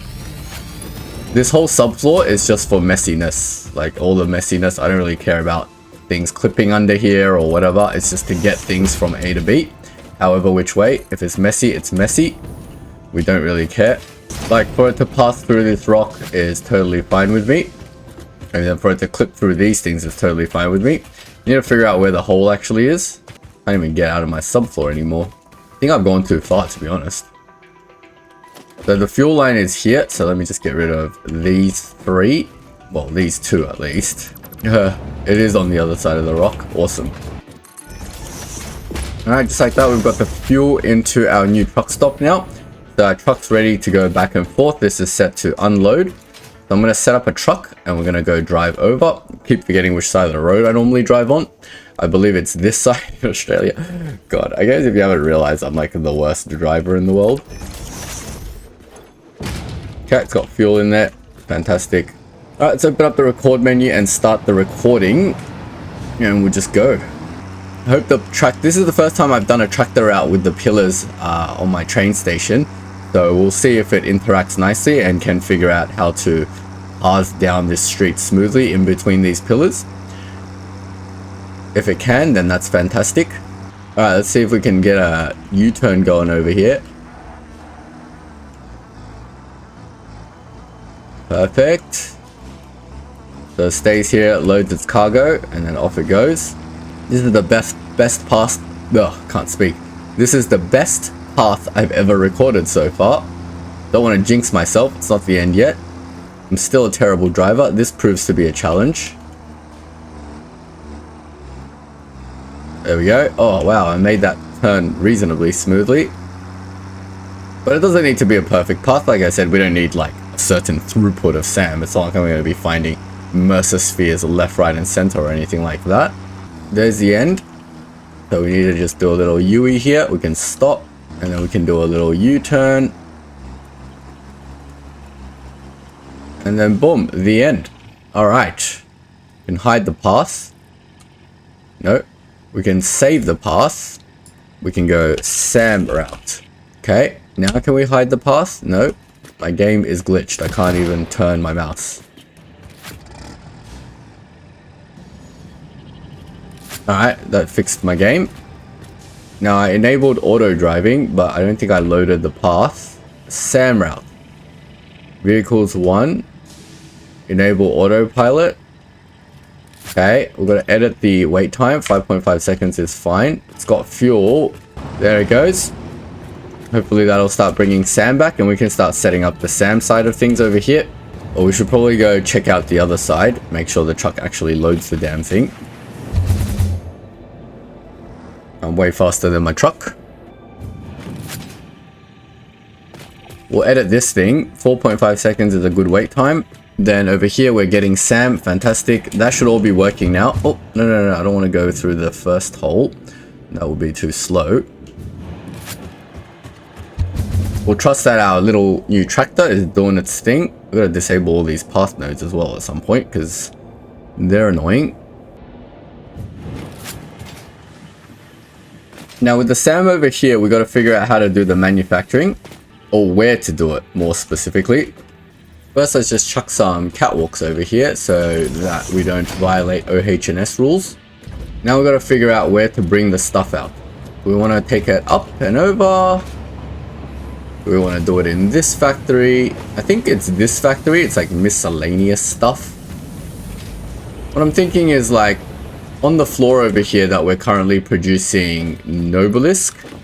This whole subfloor is just for messiness, like all the messiness. I don't really care about things clipping under here or whatever. It's just to get things from A to B, however which way. If it's messy, it's messy. We don't really care. Like, for it to pass through this rock is totally fine with me, and then for it to clip through these things is totally fine with me. You need to figure out where the hole actually is. I can't even get out of my subfloor anymore. I think I've gone too far, to be honest. So the fuel line is here, so let me just get rid of these 3. Well, these 2 at least. It is on the other side of the rock. Awesome. Alright, just like that, we've got the fuel into our new truck stop now. So our truck's ready to go back and forth. This is set to unload. So I'm going to set up a truck and we're going to go drive over. Keep forgetting which side of the road I normally drive on. I believe it's this side in Australia. God, I guess if you haven't realized, I'm like the worst driver in the world. Okay, it's got fuel in there. Fantastic. Alright, let's open up the record menu and start the recording. And we'll just go. I hope the track... This is the first time I've done a tractor route with the pillars on my train station. So we'll see if it interacts nicely and can figure out how to pass down this street smoothly in between these pillars. If it can, then that's fantastic. Alright, let's see if we can get a U-turn going over here. Perfect. So it stays here, loads its cargo, and then off it goes. This is the best path. Ugh, can't speak. This is the best path I've ever recorded so far. Don't want to jinx myself. It's not the end yet. I'm still a terrible driver. This proves to be a challenge. There we go. Oh wow, I made that turn reasonably smoothly. But it doesn't need to be a perfect path. Like I said, we don't need like a certain throughput of sand. It's not like I'm going to be finding mercer spheres left, right, and center or anything like that. There's the end. So we need to just do a little U-ey here. We can stop, and then we can do a little U-turn. And then boom, the end. Alright. We can hide the path. No. We can save the path. We can go SAM route. Okay. Now can we hide the path? No. My game is glitched. I can't even turn my mouse. Alright, that fixed my game. Now I enabled auto driving, but I don't think I loaded the path. SAM route. Vehicles 1. Enable autopilot. Okay, we've got to edit the wait time. 5.5 seconds is fine. It's got fuel. There it goes. Hopefully that'll start bringing SAM back and we can start setting up the SAM side of things over here. Or we should probably go check out the other side. Make sure the truck actually loads the damn thing. I'm way faster than my truck. We'll edit this thing. 4.5 seconds is a good wait time. Then over here we're getting SAM. Fantastic. That should all be working now. Oh, no. I don't want to go through the first hole. That will be too slow. We'll trust that our little new tractor is doing its thing. We've got to disable all these path nodes as well at some point because they're annoying. Now with the SAM over here, we've got to figure out how to do the manufacturing, or where to do it more specifically. First, let's just chuck some catwalks over here so that we don't violate OH&S rules. Now we've got to figure out where to bring the stuff out. We want to take it up and over. We want to do it in this factory. I think it's this factory. It's like miscellaneous stuff. What I'm thinking is like on the floor over here that we're currently producing Nobilisk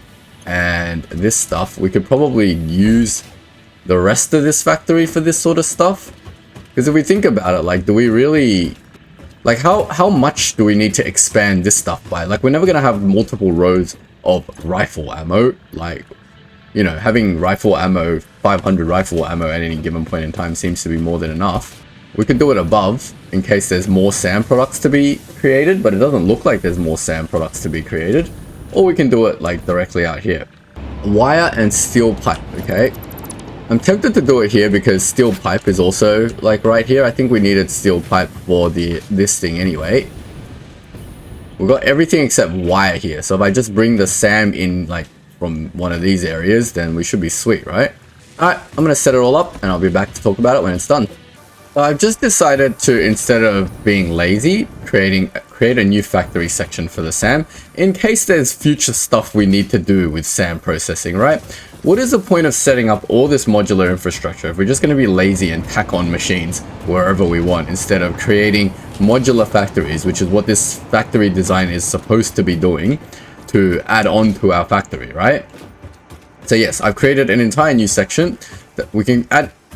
and this stuff, we could probably use the rest of this factory for this sort of stuff. Because if we think about it, like, do we really, like, how much do we need to expand this stuff by? Like, we're never going to have multiple rows of rifle ammo. Like, you know, having rifle ammo, 500 rifle ammo at any given point in time seems to be more than enough. We could do it above in case there's more SAM products to be created, but it doesn't look like there's more SAM products to be created. Or we can do it like directly out here. Wire and steel pipe, okay? I'm tempted to do it here because steel pipe is also like right here. I think we needed steel pipe for this thing anyway. We've got everything except wire here. So if I just bring the SAM in like from one of these areas, then we should be sweet, right? Alright, I'm going to set it all up and I'll be back to talk about it when it's done. I've just decided to, instead of being lazy, create a new factory section for the SAM in case there's future stuff we need to do with SAM processing, right? What is the point of setting up all this modular infrastructure if we're just going to be lazy and tack on machines wherever we want instead of creating modular factories, which is what this factory design is supposed to be doing to add on to our factory, right? So yes, I've created an entire new section that we can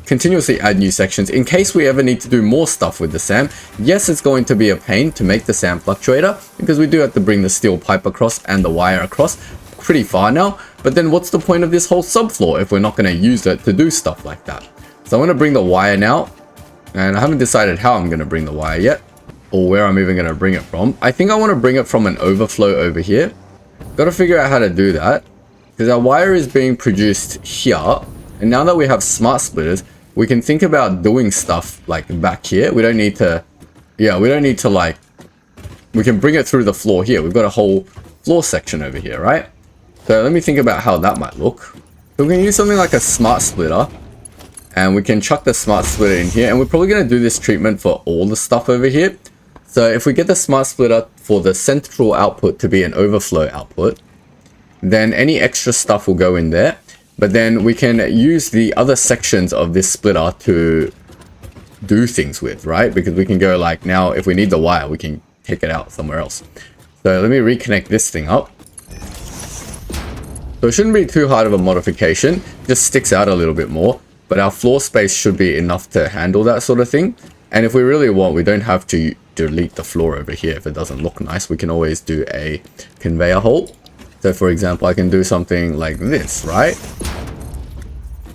continuously add new sections in case we ever need to do more stuff with the SAM. Yes, it's going to be a pain to make the SAM fluctuator because we do have to bring the steel pipe across and the wire across pretty far now. But then what's the point of this whole subfloor if we're not going to use it to do stuff like that? So I'm going to bring the wire now, and I haven't decided how I'm going to bring the wire yet or where I'm even going to bring it from. I think I want to bring it from an overflow over here. Got to figure out how to do that because our wire is being produced here. And now that we have smart splitters, we can think about doing stuff like back here. We don't need to, yeah, we don't need to like, we can bring it through the floor here. We've got a whole floor section over here, right? So let me think about how that might look. So we can use something like a smart splitter, and we can chuck the smart splitter in here, and we're probably going to do this treatment for all the stuff over here. So if we get the smart splitter for the central output to be an overflow output, then any extra stuff will go in there. But then we can use the other sections of this splitter to do things with, right? Because we can go like, now if we need the wire, we can take it out somewhere else. So let me reconnect this thing up. So it shouldn't be too hard of a modification, just sticks out a little bit more, but our floor space should be enough to handle that sort of thing. And if we really want, we don't have to delete the floor over here if it doesn't look nice. We can always do a conveyor hole. So for example, I can do something like this, right?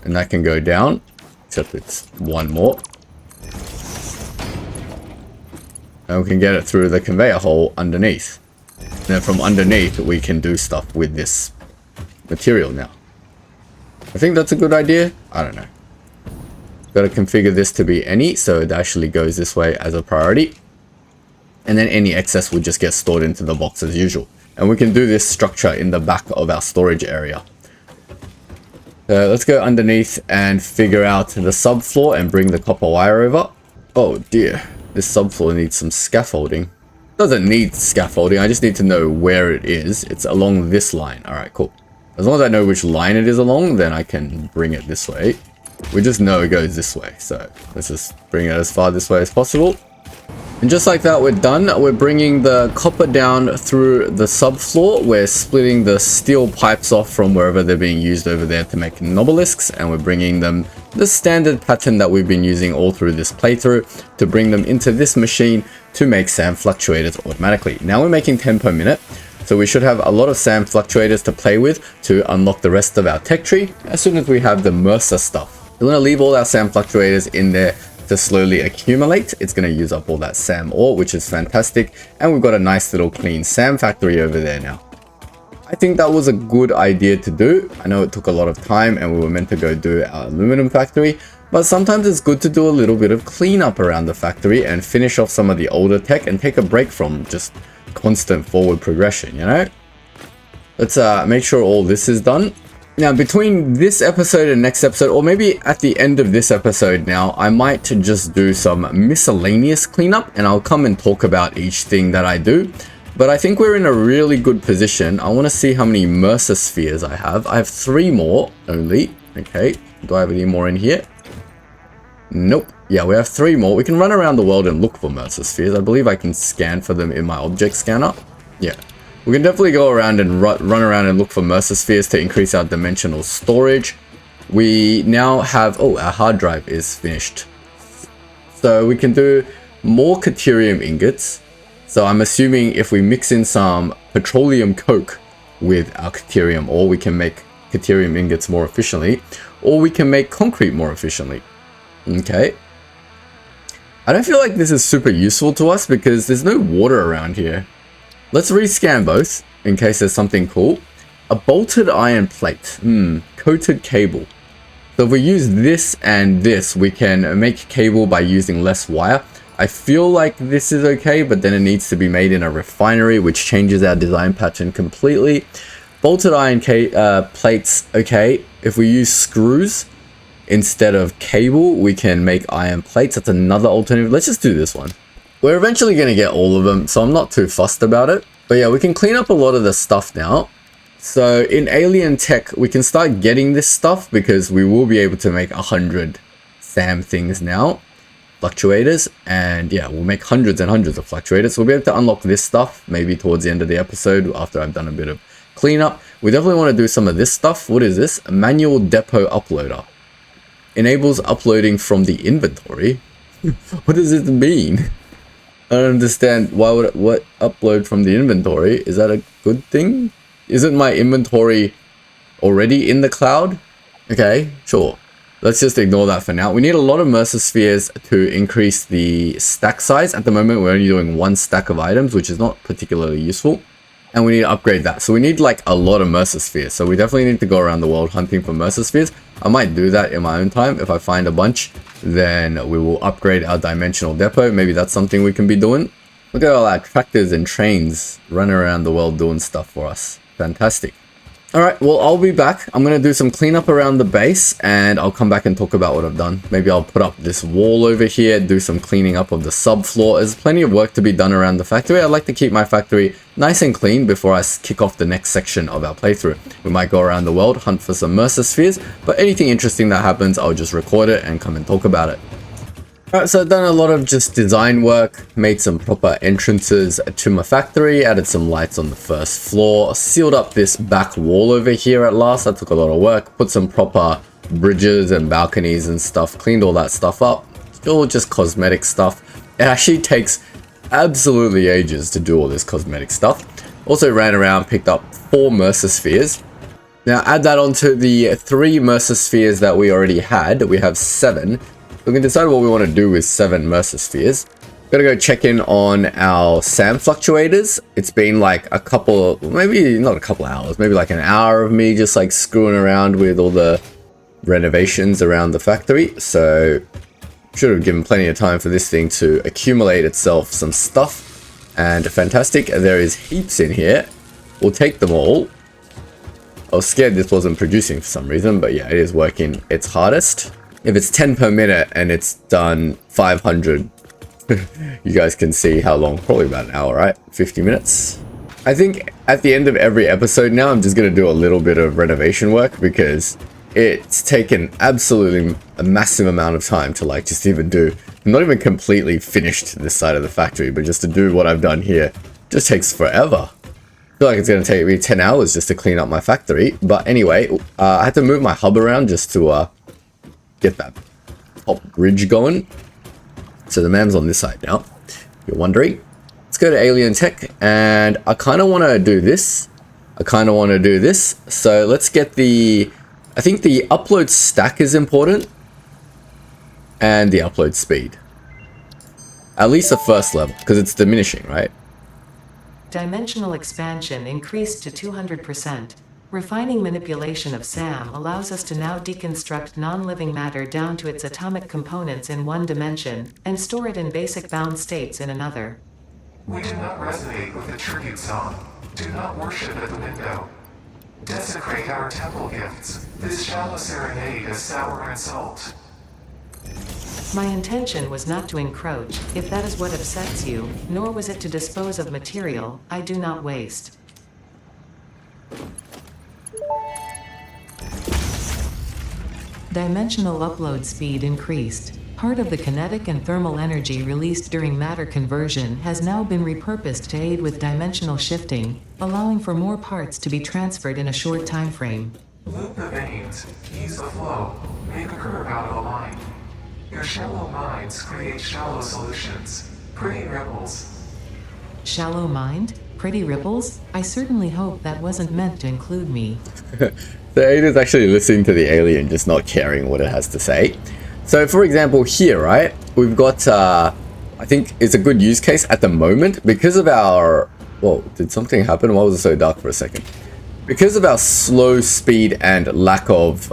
And that can go down, except it's one more. And we can get it through the conveyor hole underneath. And then from underneath, we can do stuff with this material now. I think that's a good idea. I don't know. Got to configure this to be any, so it actually goes this way as a priority. And then any excess will just get stored into the box as usual. And we can do this structure in the back of our storage area. Let's go underneath and figure out the subfloor and bring the copper wire over. Oh dear, this subfloor needs some scaffolding. Doesn't need scaffolding, I just need to know where it is. It's along this line. Alright, cool. As long as I know which line it is along, then I can bring it this way. We just know it goes this way, so let's just bring it as far this way as possible. And just like that, we're done. We're bringing the copper down through the subfloor. We're splitting the steel pipes off from wherever they're being used over there to make obelisks, and we're bringing them the standard pattern that we've been using all through this playthrough to bring them into this machine to make SAM fluctuators automatically. Now we're making 10 per minute, so we should have a lot of SAM fluctuators to play with to unlock the rest of our tech tree as soon as we have the mercer stuff. We're going to leave all our SAM fluctuators in there to slowly accumulate. It's going to use up all that SAM ore, which is fantastic. And we've got a nice little clean SAM factory over there now. I think that was a good idea to do. I know it took a lot of time and we were meant to go do our aluminum factory, but sometimes it's good to do a little bit of cleanup around the factory and finish off some of the older tech and take a break from just constant forward progression, you know? Let's make sure all this is done. Now, between this episode and next episode, or maybe at the end of this episode now, I might just do some miscellaneous cleanup and I'll come and talk about each thing that I do. But I think we're in a really good position. I want to see how many mercer spheres I have. I have 3 more only. Okay, do I have any more in here? Nope. Yeah, we have 3 more. We can run around the world and look for mercer spheres. I believe I can scan for them in my object scanner. Yeah. We can definitely go around and run around and look for mercer spheres to increase our dimensional storage. We now have, oh, our hard drive is finished. So we can do more Caterium ingots. So I'm assuming if we mix in some petroleum coke with our Caterium ore, we can make Caterium ingots more efficiently, or we can make concrete more efficiently. Okay. I don't feel like this is super useful to us because there's no water around here. Let's rescan both in case there's something cool. A bolted iron plate. Coated cable. So if we use this and this, we can make cable by using less wire. I feel like this is okay, but then it needs to be made in a refinery, which changes our design pattern completely. Bolted iron plates, okay. If we use screws instead of cable, we can make iron plates. That's another alternative. Let's just do this one. We're eventually going to get all of them, so I'm not too fussed about it. But yeah, we can clean up a lot of the stuff now. So in Alien Tech, we can start getting this stuff because we will be able to make 100 SAM things now. Fluctuators. And yeah, we'll make hundreds and hundreds of fluctuators. So we'll be able to unlock this stuff maybe towards the end of the episode after I've done a bit of cleanup. We definitely want to do some of this stuff. What is this? A manual depot uploader. Enables uploading from the inventory. What does it mean? I don't understand. Why would what upload from the inventory? Is that a good thing? Isn't my inventory already in the cloud? Okay, sure. Let's just ignore that for now. We need a lot of mercer spheres to increase the stack size. At the moment, we're only doing 1 stack of items, which is not particularly useful. and we need to upgrade that. So we need like a lot of mercer spheres. So we definitely need to go around the world hunting for mercer spheres. I might do that in my own time. If I find a bunch, then we will upgrade our dimensional depot. Maybe that's something we can be doing. Look at all our tractors and trains running around the world doing stuff for us. Fantastic. Alright, well, I'll be back. I'm going to do some cleanup around the base, and I'll come back and talk about what I've done. Maybe I'll put up this wall over here, do some cleaning up of the subfloor. There's plenty of work to be done around the factory. I like to keep my factory nice and clean before I kick off the next section of our playthrough. We might go around the world, hunt for some mercer spheres, but anything interesting that happens, I'll just record it and come and talk about it. Alright, so I've done a lot of just design work, made some proper entrances to my factory, added some lights on the first floor, sealed up this back wall over here at last. That took a lot of work, put some proper bridges and balconies and stuff, cleaned all that stuff up. All just cosmetic stuff. It actually takes absolutely ages to do all this cosmetic stuff. Also ran around, picked up 4 mercer spheres. Now add that onto the 3 mercer spheres that we already had. We have 7. We can decide what we want to do with 7 mercer spheres. Gotta go check in on our SAM fluctuators. It's been like a couple, maybe not a couple hours, maybe like an hour of me just like screwing around with all the renovations around the factory. So should have given plenty of time for this thing to accumulate itself some stuff. And fantastic, there is heaps in here. We'll take them all. I was scared this wasn't producing for some reason, but yeah, it is working its hardest. If it's 10 per minute and it's done 500, you guys can see how long, probably about an hour, right? 50 minutes. I think at the end of every episode now, I'm just going to do a little bit of renovation work because it's taken absolutely a massive amount of time to like just even do. I'm not even completely finished this side of the factory, but just to do what I've done here just takes forever. I feel like it's going to take me 10 hours just to clean up my factory. But anyway, I had to move my hub around just to get that top bridge going. So the man's on this side now, if you're wondering. Let's go to Alien Tech, and I kind of want to do this. So let's get the, I think the upload stack is important, and the upload speed. At least the first level, because it's diminishing, right? Dimensional expansion increased to 200%. Refining manipulation of SAM allows us to now deconstruct non-living matter down to its atomic components in one dimension, and store it in basic bound states in another. We do not resonate with the tribute song. Do not worship at the window. Desecrate our temple gifts. This shallow serenade is sour and salt. My intention was not to encroach, if that is what upsets you, nor was it to dispose of material I do not waste. Dimensional upload speed increased. Part of the kinetic and thermal energy released during matter conversion has now been repurposed to aid with dimensional shifting, allowing for more parts to be transferred in a short time frame. Loop the veins, ease the flow, make a curve out of a line. Your shallow minds create shallow solutions. Pretty ripples. Shallow mind? Pretty ripples? I certainly hope that wasn't meant to include me. The Ada's actually listening to the alien, just not caring what it has to say. So for example here, right, we've got, I think it's a good use case at the moment because of our, whoa, did something happen? Why was it so dark for a second? Because of our slow speed and lack of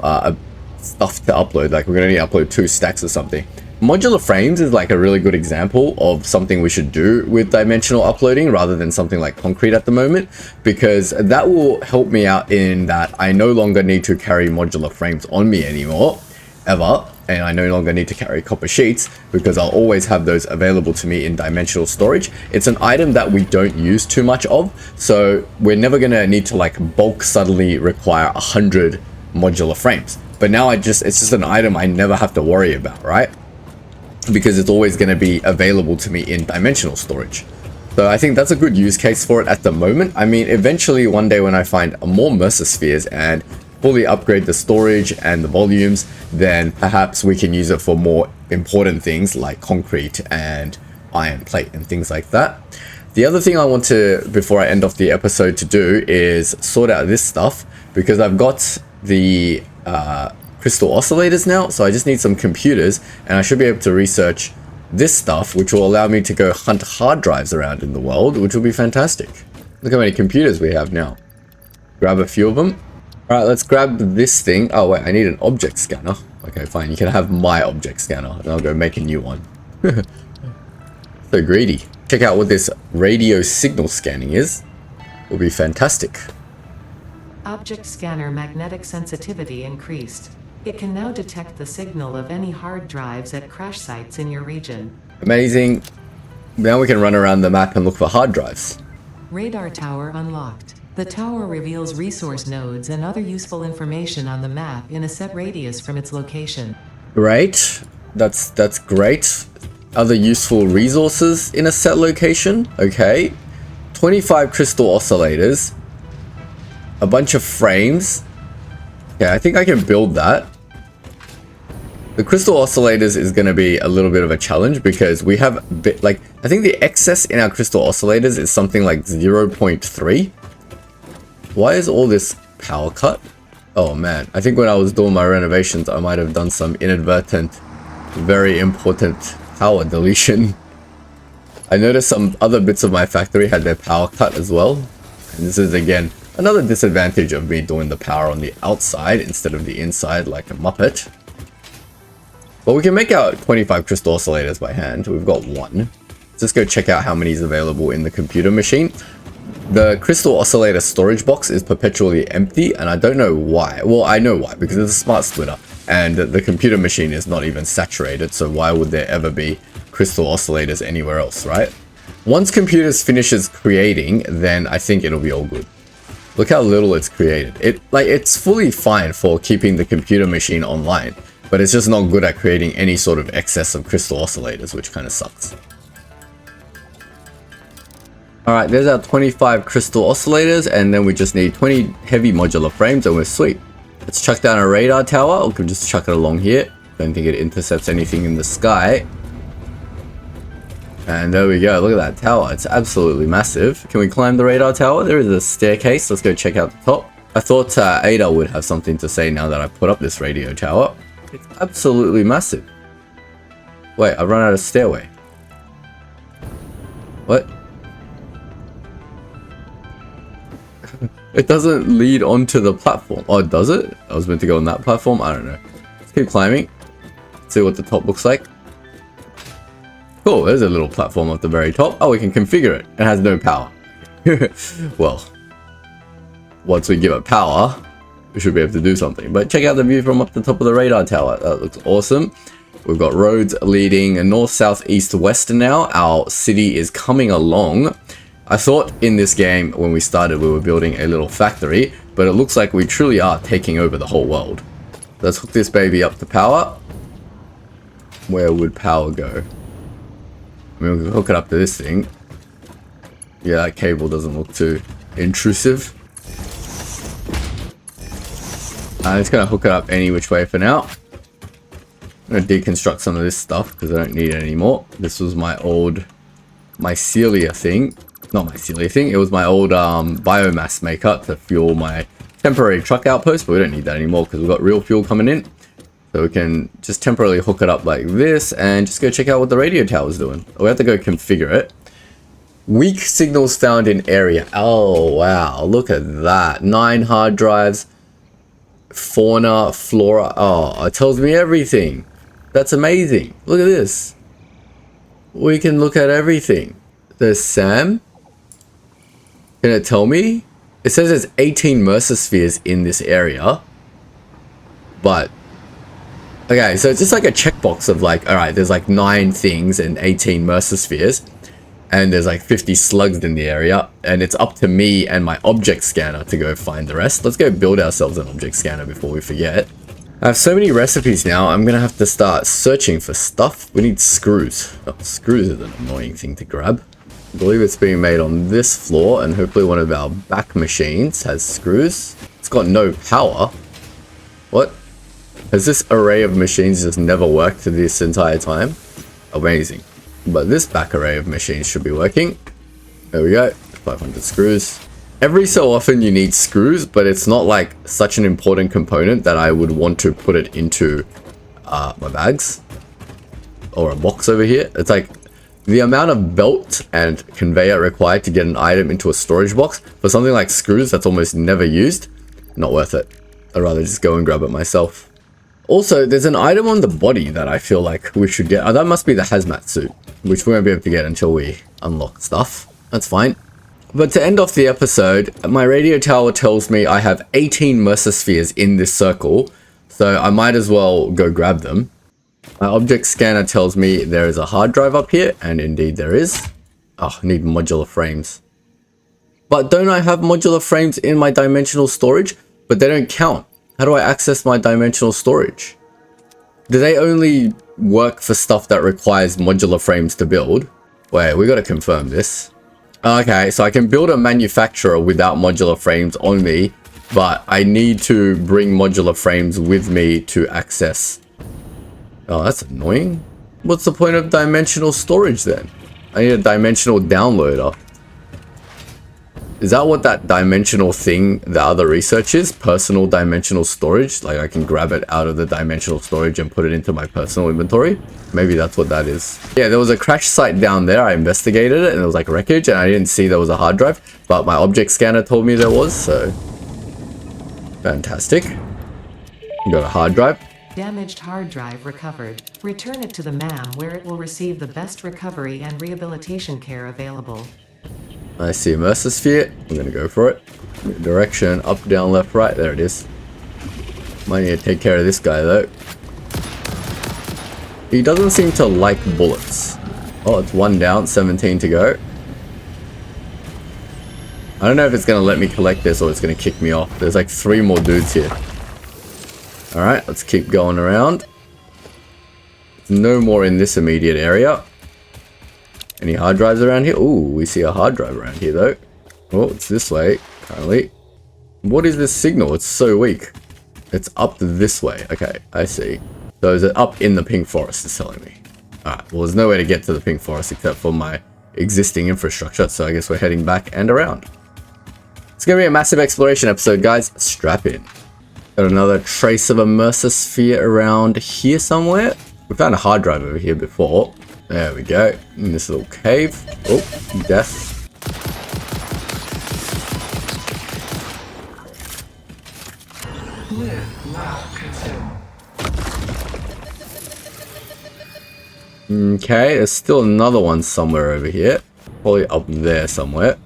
stuff to upload, like we're going to need to upload 2 stacks or something. Modular frames is like a really good example of something we should do with dimensional uploading rather than something like concrete at the moment, because that will help me out in that I no longer need to carry modular frames on me anymore, ever, and I no longer need to carry copper sheets because I'll always have those available to me in dimensional storage. It's an item that we don't use too much of, so we're never going to need to like bulk suddenly require 100 modular frames. But now it's just an item I never have to worry about, right? Because it's always going to be available to me in dimensional storage. So I think that's a good use case for it at the moment. I mean, eventually one day when I find more mercer spheres and fully upgrade the storage and the volumes, then perhaps we can use it for more important things like concrete and iron plate and things like that. The other thing I want to, before I end off the episode, to do is sort out this stuff, because I've got the crystal oscillators now, so I just need some computers, and I should be able to research this stuff, which will allow me to go hunt hard drives around in the world, which will be fantastic. Look how many computers we have now. Grab a few of them. All right, let's grab this thing. Oh wait, I need an object scanner. Okay, fine. You can have my object scanner, and I'll go make a new one. So greedy. Check out what this radio signal scanning is. Will be fantastic. Object scanner magnetic sensitivity increased. It can now detect the signal of any hard drives at crash sites in your region. Amazing. Now we can run around the map and look for hard drives. Radar tower unlocked. The tower reveals resource nodes and other useful information on the map in a set radius from its location. Great. That's great. Other useful resources in a set location. Okay. 25 crystal oscillators. A bunch of frames. Okay, I think I can build that. The crystal oscillators is going to be a little bit of a challenge because we have I think the excess in our crystal oscillators is something like 0.3. Why is all this power cut? Oh man, I think when I was doing my renovations, I might have done some inadvertent, very important power deletion. I noticed some other bits of my factory had their power cut as well. And this is again, another disadvantage of me doing the power on the outside instead of the inside like a muppet. But we can make our 25 crystal oscillators by hand. We've got one. Let's just go check out how many is available in the computer machine. The crystal oscillator storage box is perpetually empty, and I don't know why. Well, I know why, because it's a smart splitter, and the computer machine is not even saturated, so why would there ever be crystal oscillators anywhere else, right? Once computers finishes creating, then I think it'll be all good. Look how little it's created. It's fully fine for keeping the computer machine online, but it's just not good at creating any sort of excess of crystal oscillators, which kind of sucks. Alright, there's our 25 crystal oscillators, and then we just need 20 heavy modular frames, and we're sweet. Let's chuck down a radar tower. We can just chuck it along here. Don't think it intercepts anything in the sky. And there we go. Look at that tower. It's absolutely massive. Can we climb the radar tower? There is a staircase. Let's go check out the top. I thought Ada would have something to say now that I put up this radio tower. It's absolutely massive. Wait, I've run out of stairway. What? It doesn't lead onto the platform. Oh, does it? I was meant to go on that platform? I don't know. Let's keep climbing. See what the top looks like. Cool, there's a little platform at the very top. Oh, we can configure it. It has no power. Well, once we give it power, we should be able to do something. But check out the view from up the top of the radar tower. That looks awesome. We've got roads leading north, south, east, west now. Our city is coming along. I thought in this game, when we started, we were building a little factory, but it looks like we truly are taking over the whole world. Let's hook this baby up to power. Where would power go? I mean, we can hook it up to this thing. Yeah, that cable doesn't look too intrusive. I'm just gonna hook it up any which way for now. I'm gonna deconstruct some of this stuff because I don't need it anymore. This was my old mycelia thing. Not mycelia thing, it was my old biomass maker to fuel my temporary truck outpost, but we don't need that anymore because we've got real fuel coming in. So we can just temporarily hook it up like this and just go check out what the radio tower is doing. We have to go configure it. Weak signals found in area. Oh, wow. Look at that. 9 hard drives. Fauna, flora. Oh, it tells me everything. That's amazing. Look at this. We can look at everything. There's Sam. Can it tell me? It says there's 18 mercer spheres in this area. But okay, so it's just like a checkbox of like, all right, there's like 9 things and 18 mercer spheres, and there's like 50 slugs in the area, and it's up to me and my object scanner to go find the rest. Let's go build ourselves an object scanner before we forget. I have so many recipes now, I'm gonna have to start searching for stuff. We need screws. Oh, screws is an annoying thing to grab. I believe it's being made on this floor, and hopefully one of our back machines has screws. It's got no power. What? Has this array of machines just never worked this entire time? Amazing. But this back array of machines should be working. There we go. 500 screws. Every so often you need screws, but it's not like such an important component that I would want to put it into my bags. Or a box over here. It's like, The amount of belt and conveyor required to get an item into a storage box for something like screws that's almost never used, not worth it. I'd rather just go and grab it myself. Also, there's an item on the body that I feel like we should get. Oh, that must be the hazmat suit, which we won't be able to get until we unlock stuff. That's fine. But to end off the episode, my radio tower tells me I have 18 mercer spheres in this circle, so I might as well go grab them. My object scanner tells me there is a hard drive up here, and indeed there is. Oh, I need modular frames. But don't I have modular frames in my dimensional storage? But they don't count. How do I access my dimensional storage? Do they only work for stuff that requires modular frames to build? Wait, we gotta confirm this. Okay, so I can build a manufacturer without modular frames on me, but I need to bring modular frames with me to access. Oh, that's annoying. What's the point of dimensional storage then? I need a dimensional downloader. Is that what that dimensional thing, the other research is? Personal dimensional storage? Like I can grab it out of the dimensional storage and put it into my personal inventory? Maybe that's what that is. Yeah, there was a crash site down there. I investigated it and it was like wreckage and I didn't see there was a hard drive, but my object scanner told me there was, so fantastic. Got a hard drive. Damaged hard drive recovered. Return it to the MAM where it will receive the best recovery and rehabilitation care available. I see a mercer sphere. I'm gonna go for it. Direction, up, down, left, right. There it is. Might need to take care of this guy though. He doesn't seem to like bullets. Oh, it's one down, 17 to go. I don't know if it's gonna let me collect this or it's gonna kick me off. There's like 3 more dudes here. Alright, let's keep going around. No more in this immediate area. Any hard drives around here? Ooh, we see a hard drive around here though. Oh, it's this way, apparently. What is this signal? It's so weak. It's up this way. Okay, I see. So is it up in the pink forest, it's telling me. Alright, well there's no way to get to the pink forest except for my existing infrastructure, so I guess we're heading back and around. It's gonna be a massive exploration episode, guys. Strap in. Got another trace of a mercer sphere around here somewhere. We found a hard drive over here before. There we go. In this little cave. Oh, death. Live, laugh, continue. Okay, there's still another one somewhere over here. Probably up there somewhere.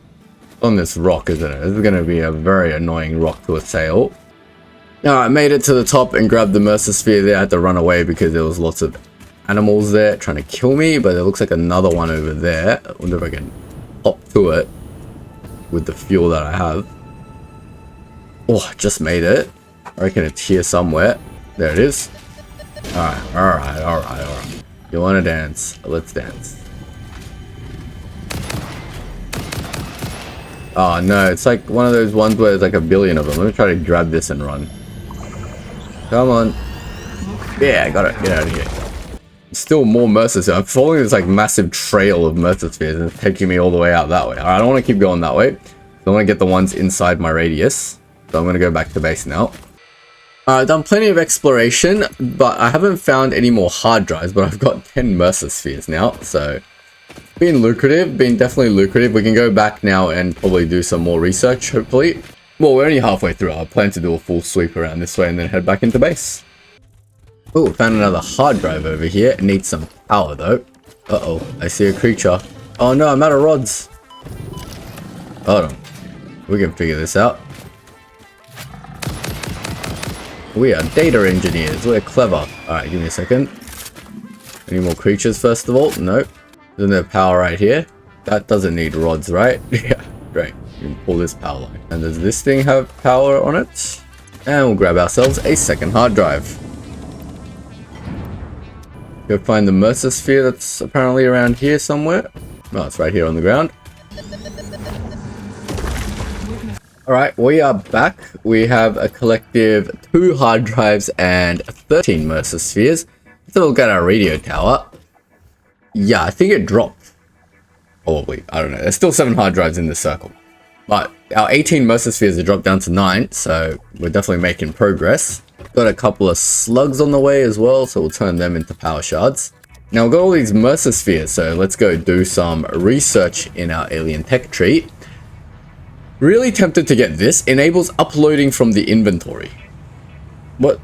On this rock, isn't it? This is going to be a very annoying rock to assail. Alright, I made it to the top and grabbed the mercer sphere there. I had to run away because there was lots of animals there trying to kill me, but there looks like another one over there. I wonder if I can hop to it with the fuel that I have. Oh, I just made it. I reckon it's here somewhere. There it is. Alright. You want to dance? Let's dance. Oh no, it's like one of those ones where there's like a billion of them. Let me try to grab this and run. Come on. Yeah, I got it. Get out of here. Still more mercer spheres. I'm following this like massive trail of mercer spheres and it's taking me all the way out that way. Alright, I don't want to keep going that way. I want to get the ones inside my radius. So I'm going to go back to base now. I've done plenty of exploration, but I haven't found any more hard drives, but I've got 10 mercer spheres now. So, been lucrative, been definitely lucrative. We can go back now and probably do some more research, hopefully. Well, we're only halfway through. I plan to do a full sweep around this way and then head back into base. Oh, found another hard drive over here. It needs some power though. Uh-oh, I see a creature. Oh no, I'm out of rods. Hold on. We can figure this out. We are data engineers. We're clever. Alright, give me a second. Any more creatures first of all? Nope. Isn't there power right here? That doesn't need rods, right? Yeah, great. You can pull this power line. And does this thing have power on it? And we'll grab ourselves a second hard drive. Go find the mercer sphere that's apparently around here somewhere. Oh, it's right here on the ground. Alright, we are back. We have a collective 2 hard drives and 13 mercer spheres. Let's have a look at our radio tower. Yeah, I think it dropped. Probably, I don't know. There's still 7 hard drives in this circle. But our 18 mercer spheres have dropped down to 9, so we're definitely making progress. Got a couple of slugs on the way as well, so we'll turn them into power shards. Now we've got all these mercer spheres, so let's go do some research in our alien tech tree. Really tempted to get this. Enables uploading from the inventory. What?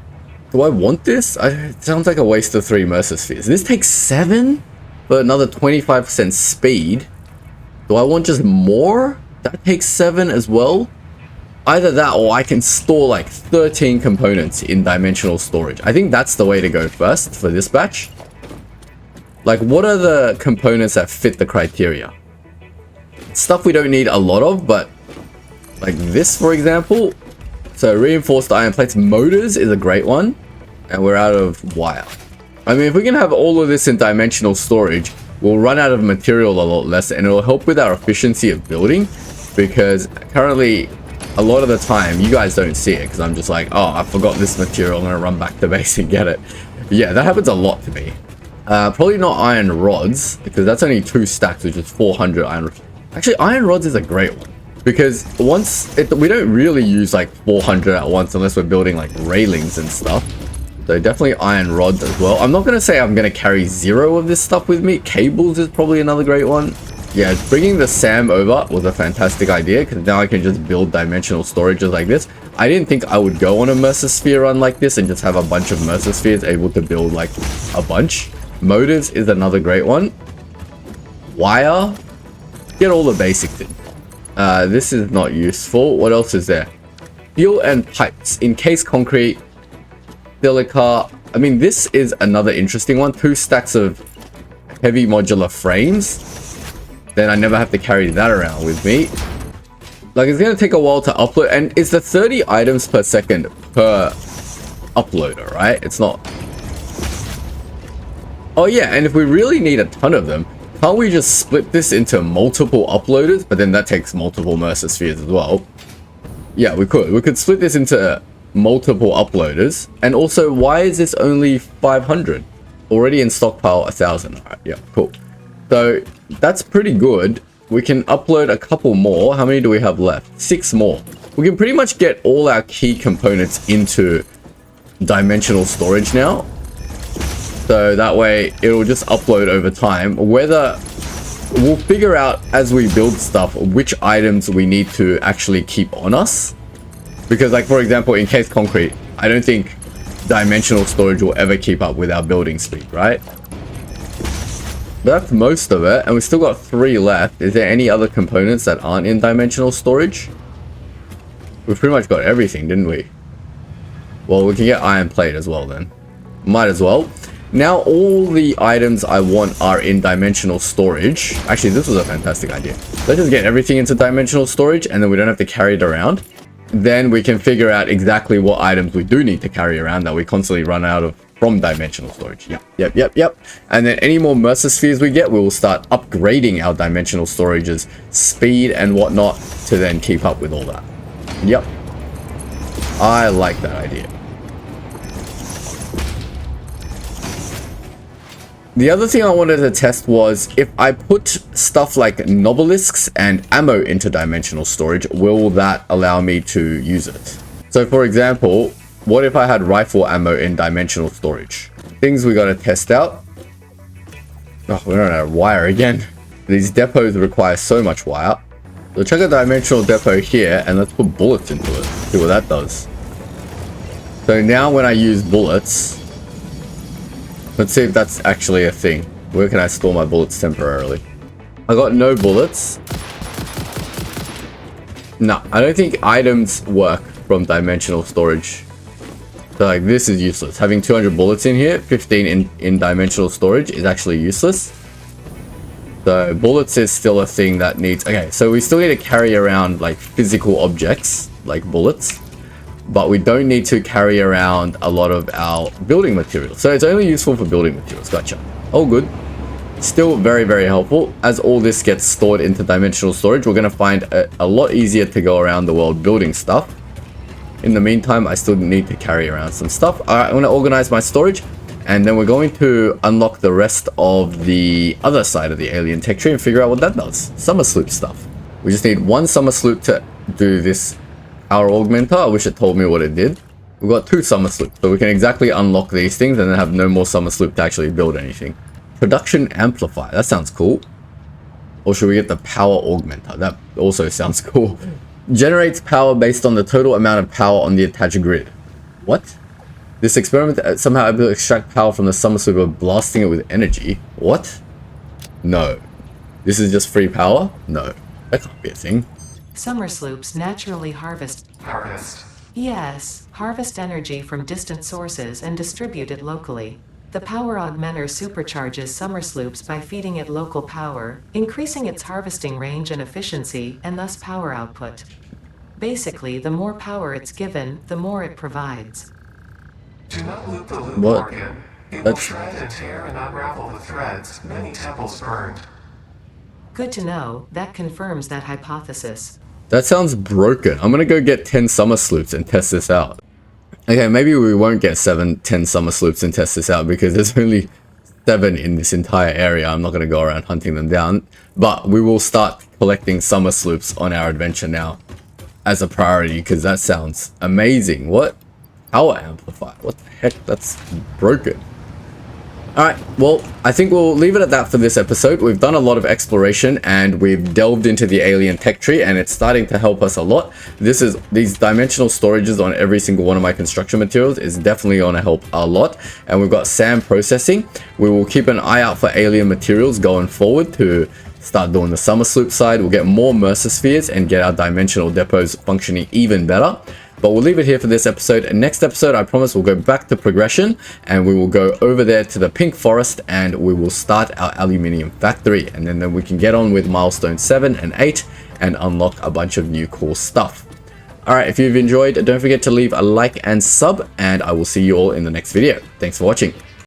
Do I want this? It sounds like a waste of 3 mercer spheres. This takes 7? But another 25% speed. Do I want just more? That takes 7 as well. Either that or I can store like 13 components in dimensional storage. I think that's the way to go first for this batch. Like, what are the components that fit the criteria? Stuff we don't need a lot of, but like this, for example. So reinforced iron plates. Motors is a great one. And we're out of wire. I mean, if we can have all of this in dimensional storage, we'll run out of material a lot less, and it'll help with our efficiency of building, because currently a lot of the time you guys don't see it because I'm just like, oh, I forgot this material, I'm gonna run back to base and get it. Yeah, that happens a lot to me. Probably not iron rods, because that's only 2 stacks, which is 400 iron rods. Actually, iron rods is a great one, because we don't really use like 400 at once unless we're building like railings and stuff. So definitely iron rods as well. I'm not going to say I'm going to carry 0 of this stuff with me. Cables is probably another great one. Yeah, bringing the SAM over was a fantastic idea, because now I can just build dimensional storages like this. I didn't think I would go on a mercer sphere run like this and just have a bunch of mercer spheres able to build like a bunch. Motives is another great one. Wire. Get all the basics in. This is not useful. What else is there? Steel and pipes. Encased concrete. Silica. I mean, this is another interesting one. 2 stacks of heavy modular frames. Then I never have to carry that around with me. Like, it's going to take a while to upload. And it's the 30 items per second per uploader, right? It's not... Oh, yeah. And if we really need a ton of them, can't we just split this into multiple uploaders? But then that takes multiple mercer spheres as well. Yeah, we could. We could split this into multiple uploaders. And also, why is this only 500? Already in stockpile 1,000. All right, yeah, cool. So that's pretty good. We can upload a couple more. How many do we have left? 6 more. We can pretty much get all our key components into dimensional storage now. So that way it'll just upload over time. Whether we'll figure out as we build stuff which items we need to actually keep on us. Because, like, for example, encased concrete, I don't think dimensional storage will ever keep up with our building speed, right? But that's most of it, and we've still got 3 left. Is there any other components that aren't in dimensional storage? We've pretty much got everything, didn't we? Well, we can get iron plate as well then. Might as well. Now all the items I want are in dimensional storage. Actually, this was a fantastic idea. Let's just get everything into dimensional storage, and then we don't have to carry it around. Then we can figure out exactly what items we do need to carry around that we constantly run out of from dimensional storage. Yep. And then any more mercer spheres we get, we will start upgrading our dimensional storage's speed and whatnot to then keep up with all that. Yep. I like that idea. The other thing I wanted to test was if I put stuff like nobelisks and ammo into dimensional storage, will that allow me to use it? So for example, what if I had rifle ammo in dimensional storage? Things we got to test out. Oh, we don't have wire again. These depots require so much wire. So check a dimensional depot here and let's put bullets into it. See what that does. So now when I use bullets, let's see if that's actually a thing. Where can I store my bullets temporarily? I got no bullets. No, I don't think items work from dimensional storage. So like this is useless. Having 200 bullets in here, 15 in dimensional storage is actually useless. So bullets is still a thing that needs... Okay, so we still need to carry around like physical objects like bullets. But we don't need to carry around a lot of our building materials. So it's only useful for building materials. Gotcha. All good. Still very, very helpful. As all this gets stored into dimensional storage, we're going to find a lot easier to go around the world building stuff. In the meantime, I still need to carry around some stuff. All right, I'm going to organize my storage. And then we're going to unlock the rest of the other side of the alien tech tree and figure out what that does. Somersloop stuff. We just need 1 somersloop to do this power augmenter. I wish it told me what it did. We've got 2 somersloops, so we can exactly unlock these things and then have no more somersloop to actually build anything. Production amplifier. That sounds cool. Or should we get the power augmenter? That also sounds cool. Generates power based on the total amount of power on the attached grid. What? This experiment somehow able to extract power from the somersloop by blasting it with energy. What? No. This is just free power? No. That can't be a thing. Somersloops naturally harvest. Yes, harvest energy from distant sources and distribute it locally. The power augmenter supercharges somersloops by feeding it local power, increasing its harvesting range and efficiency, and thus power output. Basically, the more power it's given, the more it provides. Do not loop the loop What? organ. It will shred and tear and unravel the threads, many temples burned. Good to know, that confirms that hypothesis. That sounds broken. I'm gonna go get 10 somersloops and test this out. Okay, maybe we won't get 10 somersloops and test this out because there's only 7 in this entire area. I'm not gonna go around hunting them down, but we will start collecting somersloops on our adventure now as a priority because that sounds amazing. What? Power amplifier? What the heck? That's broken. Alright, well, I think we'll leave it at that for this episode. We've done a lot of exploration and we've delved into the alien tech tree and it's starting to help us a lot. These dimensional storages on every single one of my construction materials is definitely going to help a lot. And we've got SAM processing. We will keep an eye out for alien materials going forward to start doing the somersloop side. We'll get more mercer spheres and get our dimensional depots functioning even better. But we'll leave it here for this episode. Next episode, I promise we'll go back to progression and we will go over there to the pink forest and we will start our aluminium factory. And then we can get on with milestone 7 and 8 and unlock a bunch of new cool stuff. Alright, if you've enjoyed, don't forget to leave a like and sub and I will see you all in the next video. Thanks for watching.